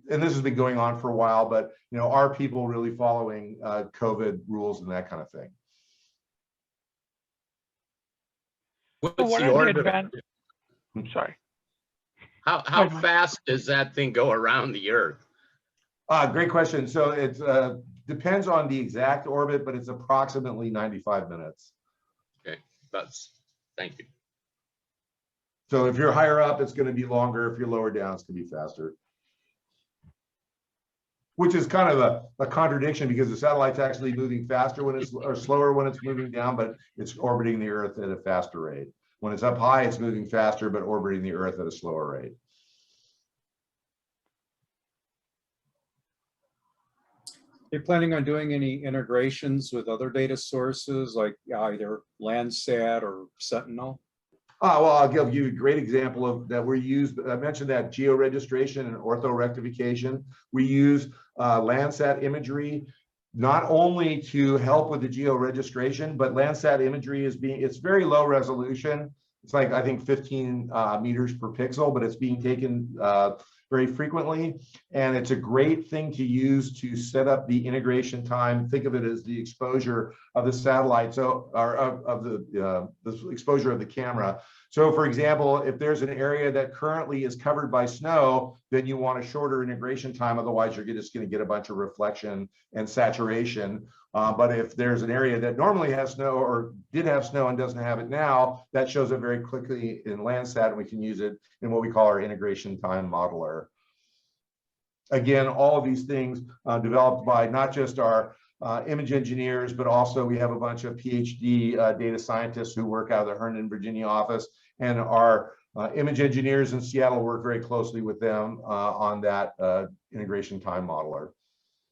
and this has been going on for a while, but, you know, are people really following COVID rules and that kind of thing? So what are the advantages? I'm sorry. How fast does that thing go around the Earth? Great question. So it depends on the exact orbit, but it's approximately 95 minutes. Okay, thank you. So if you're higher up, it's going to be longer. If you're lower down, it's going to be faster. Which is kind of a contradiction because the satellite's actually moving faster when it's, or slower when it's moving down, but it's orbiting the Earth at a faster rate. When it's up high, it's moving faster, but orbiting the Earth at a slower rate. Are you planning on doing any integrations with other data sources like either Landsat or Sentinel? Well, I'll give you a great example of that. We use, I mentioned that georegistration and orthorectification. We use Landsat Imagery not only to help with the georegistration, but Landsat Imagery is it's very low resolution. It's like, I think 15 meters per pixel, but it's being taken very frequently. And it's a great thing to use to set up the integration time. Think of it as the exposure of the satellite, so, or of the exposure of the camera. So for example, if there's an area that currently is covered by snow, then you want a shorter integration time. Otherwise, you're just going to get a bunch of reflection and saturation. But if there's an area that normally has snow or did have snow and doesn't have it now, that shows up very quickly in Landsat, and we can use it in what we call our integration time modeler. Again, all of these things developed by not just our image engineers, but also we have a bunch of PhD data scientists who work out of the Herndon, Virginia office, and our image engineers in Seattle work very closely with them on that integration time modeler.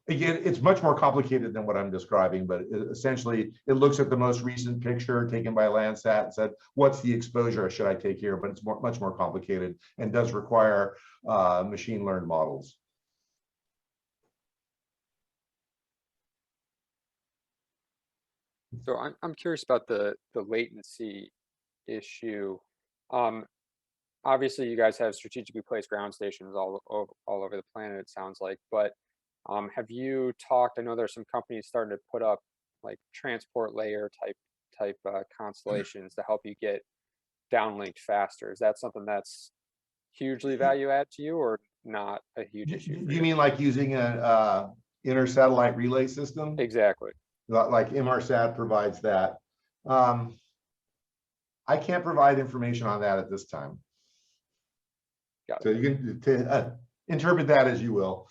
Again, it's much more complicated than what I'm describing, but essentially it looks at the most recent picture taken by Landsat and said, what's the exposure should I take here? But it's much more complicated and does require machine learned models. So I'm curious about the latency issue. Obviously, you guys have strategically placed ground stations all over the planet, it sounds like. But have you talked? I know there's some companies starting to put up like transport layer type constellations to help you get downlinked faster. Is that something that's hugely value add to you, or not a huge issue? Do you mean like using an inter-satellite relay system? Exactly. Like Inmarsat provides that. I can't provide information on that at this time. Got it. So you can interpret that as you will.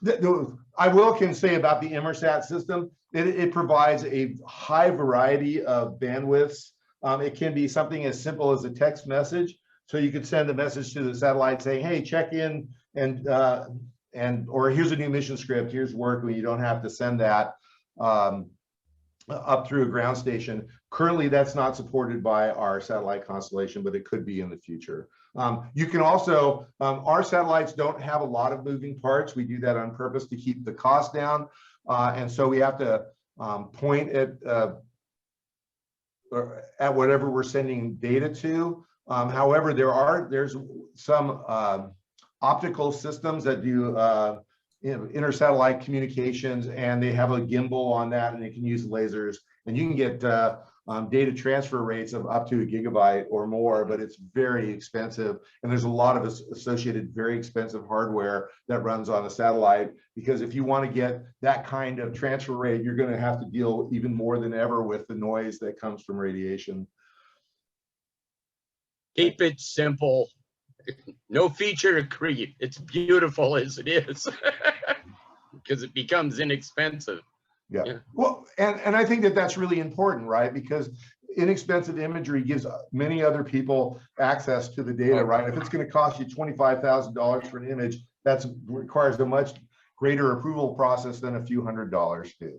I can say about the Inmarsat system, it provides a high variety of bandwidths. It can be something as simple as a text message. So you could send a message to the satellite saying, hey, check in or here's a new mission script, here's work, when you don't have to send that up through a ground station. Currently, that's not supported by our satellite constellation, but it could be in the future. You can also, our satellites don't have a lot of moving parts. We do that on purpose to keep the cost down. And so we have to point at whatever we're sending data to. However, there's some optical systems that do inter-satellite communications, and they have a gimbal on that, and they can use lasers, and you can get data transfer rates of up to 1 gigabyte or more, but it's very expensive, and there's a lot of associated very expensive hardware that runs on a satellite, because if you want to get that kind of transfer rate, you're going to have to deal even more than ever with the noise that comes from radiation. Keep it simple. No feature creep. It's beautiful as it is because it becomes inexpensive. Yeah. Well, and I think that that's really important, right? Because inexpensive imagery gives many other people access to the data, right? If it's going to cost you $25,000 for an image, that requires a much greater approval process than a few $100s do.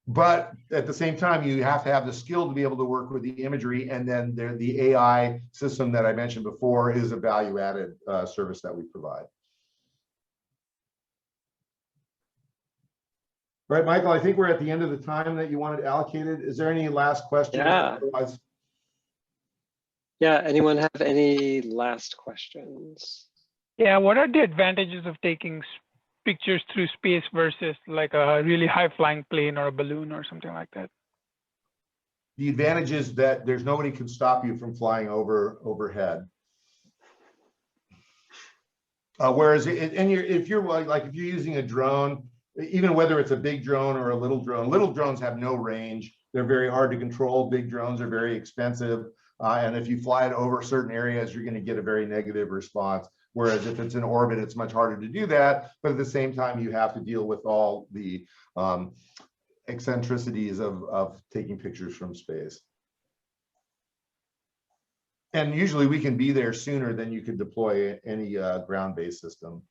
But at the same time, you have to have the skill to be able to work with the imagery, and then the AI system that I mentioned before is a value-added service that we provide. All right, Michael, I think we're at the end of the time that you wanted allocated. Is there any last question? Yeah. Yeah, anyone have any last questions? Yeah, what are the advantages of taking pictures through space versus like a really high flying plane or a balloon or something like that? The advantage is that there's nobody can stop you from flying overhead. Whereas if you're using a drone, even whether it's a big drone or a little drones have no range. They're very hard to control. Big drones are very expensive. And if you fly it over certain areas, you're going to get a very negative response. Whereas if it's in orbit, it's much harder to do that. But at the same time, you have to deal with all the eccentricities of taking pictures from space. And usually we can be there sooner than you could deploy any ground-based system.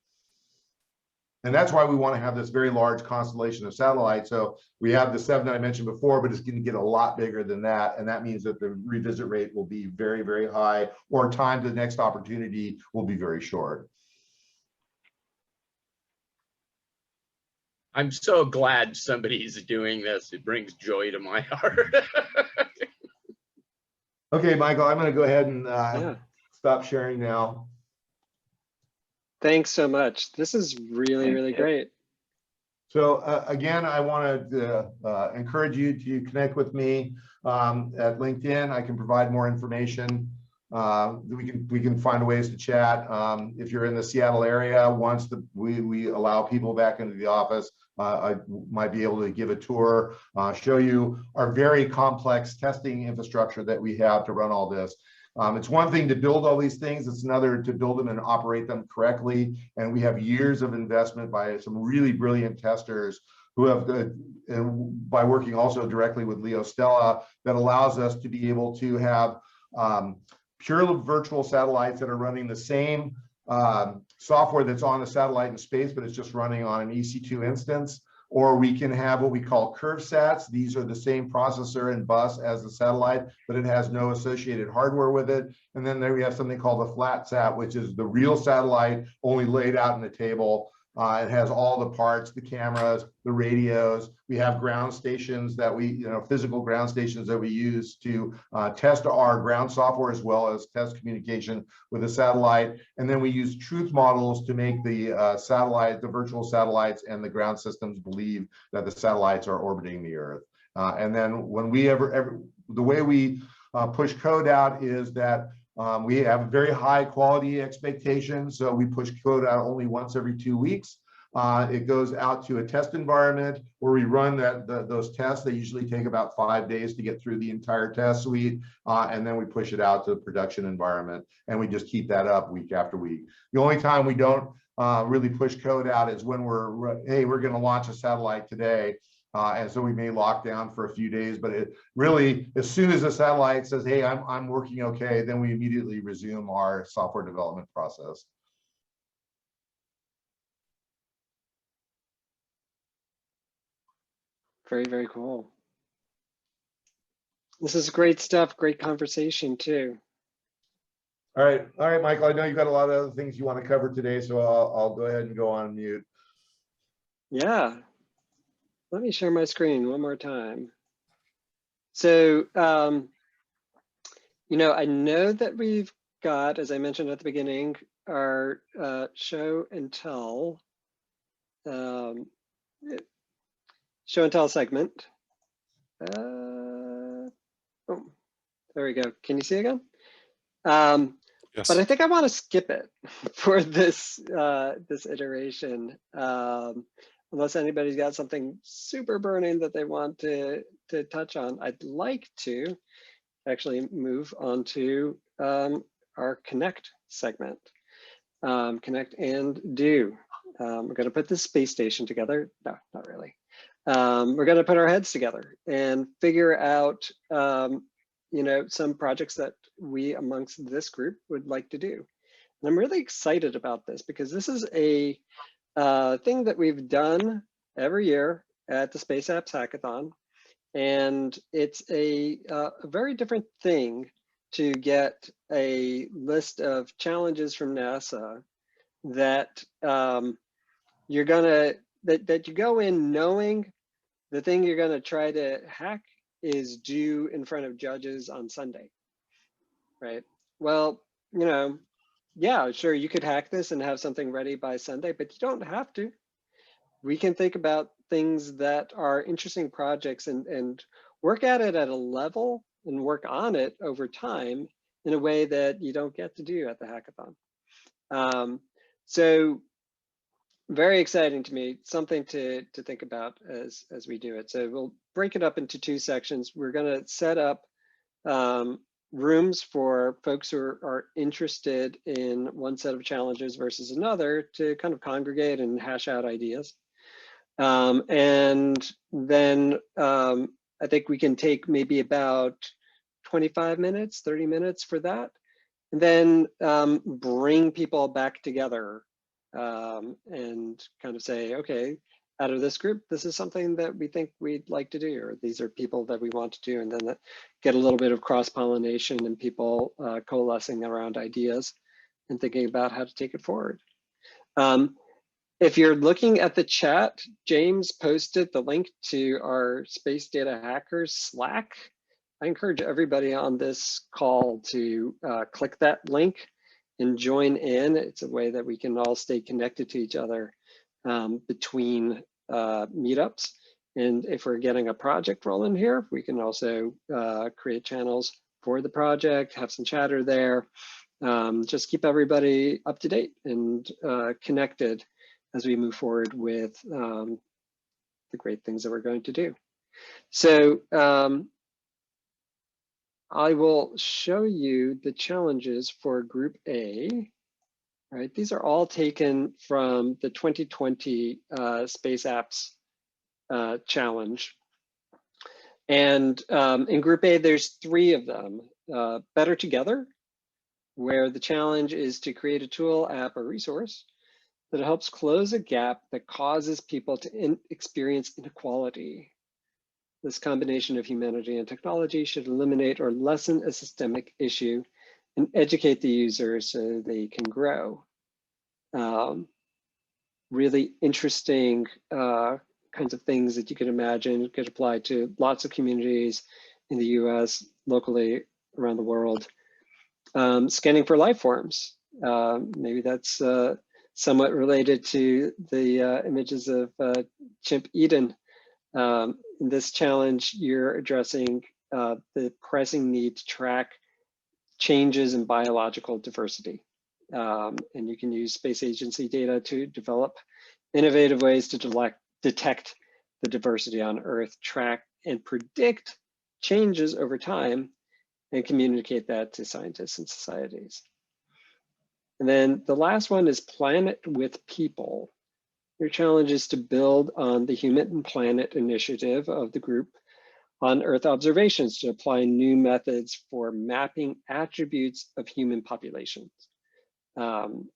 And that's why we want to have this very large constellation of satellites. So we have the 7 that I mentioned before, but it's going to get a lot bigger than that. And that means that the revisit rate will be very, very high, or time to the next opportunity will be very short. I'm so glad somebody's doing this. It brings joy to my heart. Okay, Michael, I'm going to go ahead and stop sharing now. Thanks so much. This is really, really great. So again, I want to encourage you to connect with me at LinkedIn. I can provide more information. We can find ways to chat. If you're in the Seattle area, once we allow people back into the office, I might be able to give a tour, show you our very complex testing infrastructure that we have to run all this. It's one thing to build all these things, it's another to build them and operate them correctly. And we have years of investment by some really brilliant testers who have, by working also directly with Leo Stella, that allows us to be able to have pure virtual satellites that are running the same software that's on the satellite in space, but it's just running on an EC2 instance. Or we can have what we call curve sats. These are the same processor and bus as the satellite, but it has no associated hardware with it. And then there we have something called a flat sat, which is the real satellite only laid out in the table. It has all the parts, the cameras, the radios. We have ground stations that we, physical ground stations that we use to test our ground software as well as test communication with the satellite. And then we use truth models to make the satellite, the virtual satellites and the ground systems believe that the satellites are orbiting the Earth. And then when we the way we push code out is that we have very high quality expectations. So we push code out only once every 2 weeks. It goes out to a test environment where we run those tests. They usually take about 5 days to get through the entire test suite. And then we push it out to the production environment. And we just keep that up week after week. The only time we don't really push code out is when we're going to launch a satellite today. And so we may lock down for a few days, but it really, as soon as the satellite says, hey, I'm working okay, then we immediately resume our software development process. Very, very cool. This is great stuff, great conversation too. All right, Michael, I know you've got a lot of other things you want to cover today, so I'll go ahead and go on mute. Yeah. Let me share my screen one more time. So, I know that we've got, as I mentioned at the beginning, our show and tell segment. Oh, there we go. Can you see again? Yes. But I think I want to skip it for this this iteration. Unless anybody's got something super burning that they want to touch on, I'd like to actually move on to our Connect segment. Connect and do. We're going to put this space station together. No, not really. We're going to put our heads together and figure out, some projects that we amongst this group would like to do. And I'm really excited about this because this is a thing that we've done every year at the Space Apps Hackathon. And it's a very different thing to get a list of challenges from NASA that you go in knowing the thing you're gonna try to hack is due in front of judges on Sunday, right? Well, yeah, sure, you could hack this and have something ready by Sunday, but you don't have to. We can think about things that are interesting projects and work at it at a level and work on it over time in a way that you don't get to do at the hackathon. So very exciting to me, something to think about as we do it. So we'll break it up into 2 sections. We're gonna set up rooms for folks who are interested in one set of challenges versus another to kind of congregate and hash out ideas. And then I think we can take maybe about 25 minutes, 30 minutes for that, and then bring people back together and kind of say, okay, out of this group, this is something that we think we'd like to do, or these are people that we want to do, and then get a little bit of cross-pollination and people coalescing around ideas and thinking about how to take it forward. If you're looking at the chat, James posted the link to our Space Data Hackers Slack. I encourage everybody on this call to click that link and join in. It's a way that we can all stay connected to each other between meetups. And if we're getting a project rolling here, we can also create channels for the project, have some chatter there. Just keep everybody up to date and connected as we move forward with the great things that we're going to do. So I will show you the challenges for Group A. Right, these are all taken from the 2020 Space Apps Challenge. And in Group A, there's 3 of them. Better Together, where the challenge is to create a tool, app, or resource that helps close a gap that causes people to experience inequality. This combination of humanity and technology should eliminate or lessen a systemic issue and educate the user so they can grow. really interesting kinds of things that you could imagine could apply to lots of communities in the US, locally, around the world. Scanning for life forms. Maybe that's somewhat related to the images of Chimp Eden. In this challenge, you're addressing the pressing need to track changes in biological diversity. And you can use space agency data to develop innovative ways to detect the diversity on Earth, track and predict changes over time, and communicate that to scientists and societies. And then the last one is Planet with People. Your challenge is to build on the Human and Planet initiative of the group on Earth observations to apply new methods for mapping attributes of human populations. You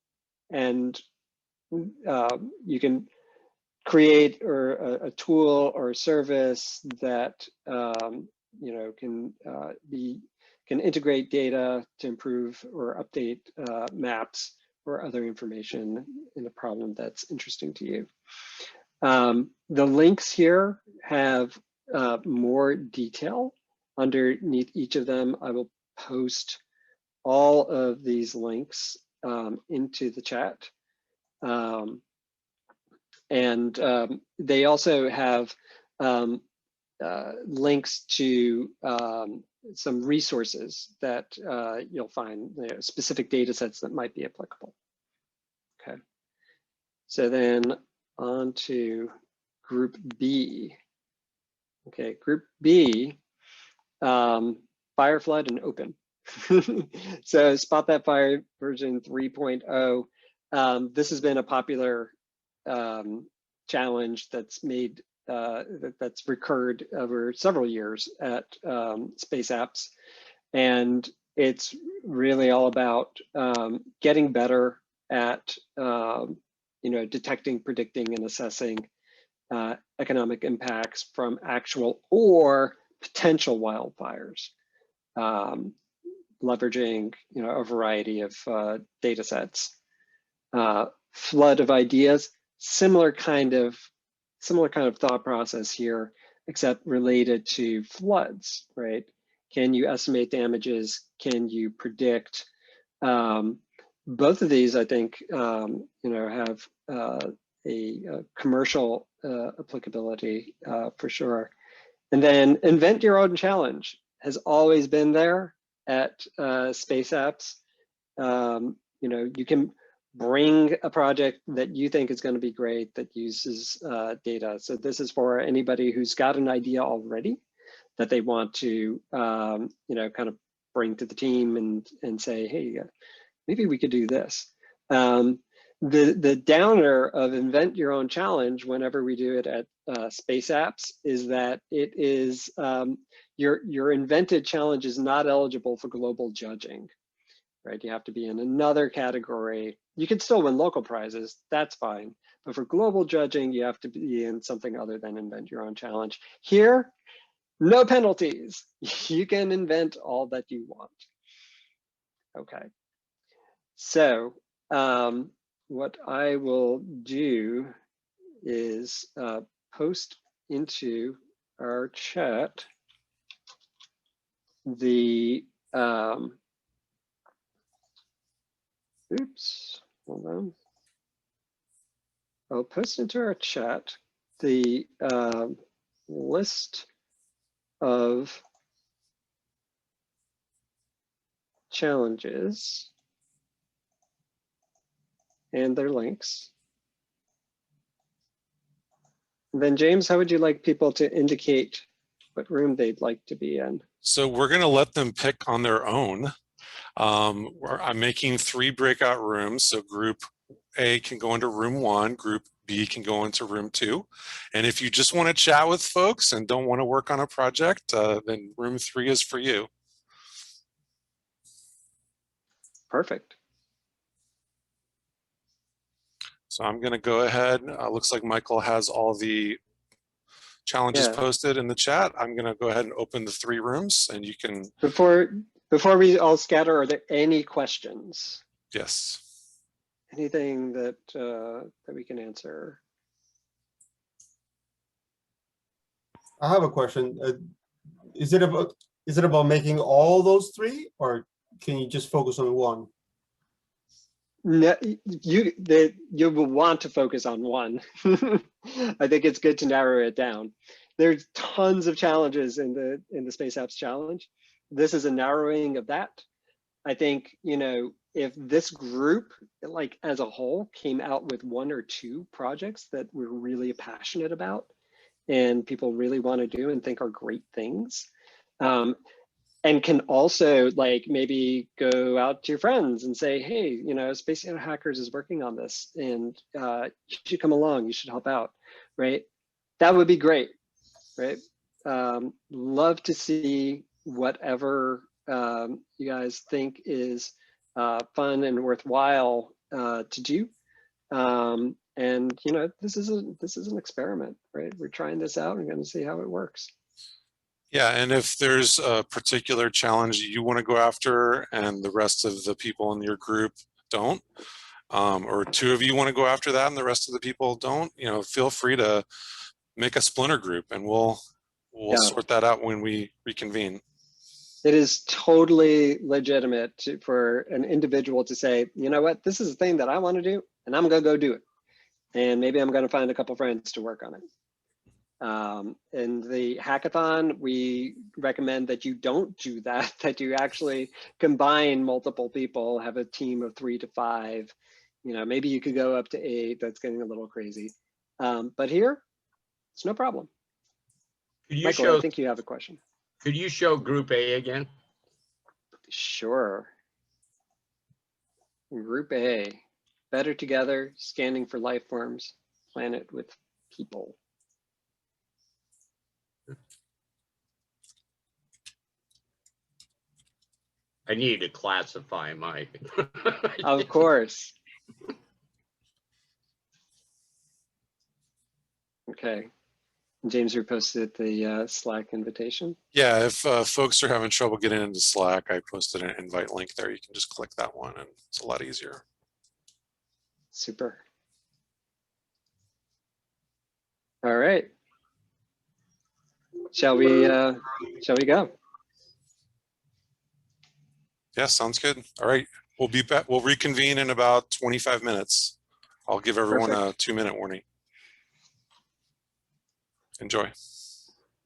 can create a tool or a service that can integrate data to improve or update maps or other information in a problem that's interesting to you. The links here have more detail underneath each of them. I will post all of these links into the chat. They also have links to some resources that you'll find, specific data sets that might be applicable. Okay, so then on to group B. Okay, group B, fire, flood, and open. So Spot That Fire version 3.0. This has been a popular challenge that's made that's recurred over several years at Space Apps, and it's really all about getting better at detecting, predicting, and assessing economic impacts from actual or potential wildfires, leveraging a variety of data sets. Flood of ideas, similar kind of thought process here, except related to floods, right? Can you estimate damages? Can you predict? Both of these, I think, have a commercial applicability for sure. And then invent your own challenge has always been there at Space Apps. You can bring a project that you think is going to be great that uses data. So this is for anybody who's got an idea already that they want to, kind of bring to the team and say, hey, maybe we could do this. The downer of invent your own challenge whenever we do it at Space Apps is that it is, your invented challenge is not eligible for global judging, right? You have to be in another category. You can still win local prizes, that's fine. But for global judging, you have to be in something other than invent your own challenge. Here, no penalties. You can invent all that you want. Okay. So what I will do is post into our chat the, oops, hold on. I'll post into our chat the list of challenges and their links. And then James, how would you like people to indicate what room they'd like to be in? So we're going to let them pick on their own. I'm making 3 breakout rooms. So group A can go into room 1, group B can go into room 2. And if you just want to chat with folks and don't want to work on a project, then room 3 is for you. Perfect. So I'm going to go ahead. Looks like Michael has all the challenges posted in the chat. I'm going to go ahead and open the 3 rooms, and you can. Before we all scatter, are there any questions? Yes. anything that that we can answer? I have a question. Is it about making all those three, or can you just focus on one? No, you will want to focus on one. I think it's good to narrow it down. There's tons of challenges in the Space Apps Challenge. This is a narrowing of that. I think, you know, if this group, like as a whole, came out with 1 or 2 projects that we're really passionate about and people really want to do and think are great things, and can also like maybe go out to your friends and say, hey, you know, Space Data Hackers is working on this and you should come along, you should help out, right? That would be great, right? Love to see whatever you guys think is fun and worthwhile to do. And you know, this is an experiment, right? We're trying this out and going to see how it works. Yeah, and if there's a particular challenge you want to go after and the rest of the people in your group don't, or 2 of you want to go after that and the rest of the people don't, you know, feel free to make a splinter group and we'll sort that out when we reconvene. It is totally legitimate for an individual to say, you know what, this is a thing that I want to do and I'm going to go do it. And maybe I'm going to find a couple friends to work on it. In the hackathon, we recommend that you don't do that, that you actually combine multiple people, have a team of 3 to 5. You know, maybe you could go up to 8. That's getting a little crazy. But here, it's no problem. Michael, I think you have a question. Could you show Group A again? Sure. Group A, better together, scanning for life forms, planet with people. I need to classify my. Of course. Okay. James reposted the Slack invitation. Yeah, if folks are having trouble getting into Slack, I posted an invite link there. You can just click that one and it's a lot easier. Super. All right. Shall we go? Yeah, sounds good. All right, we'll be back. We'll reconvene in about 25 minutes. I'll give everyone a 2-minute warning. Enjoy.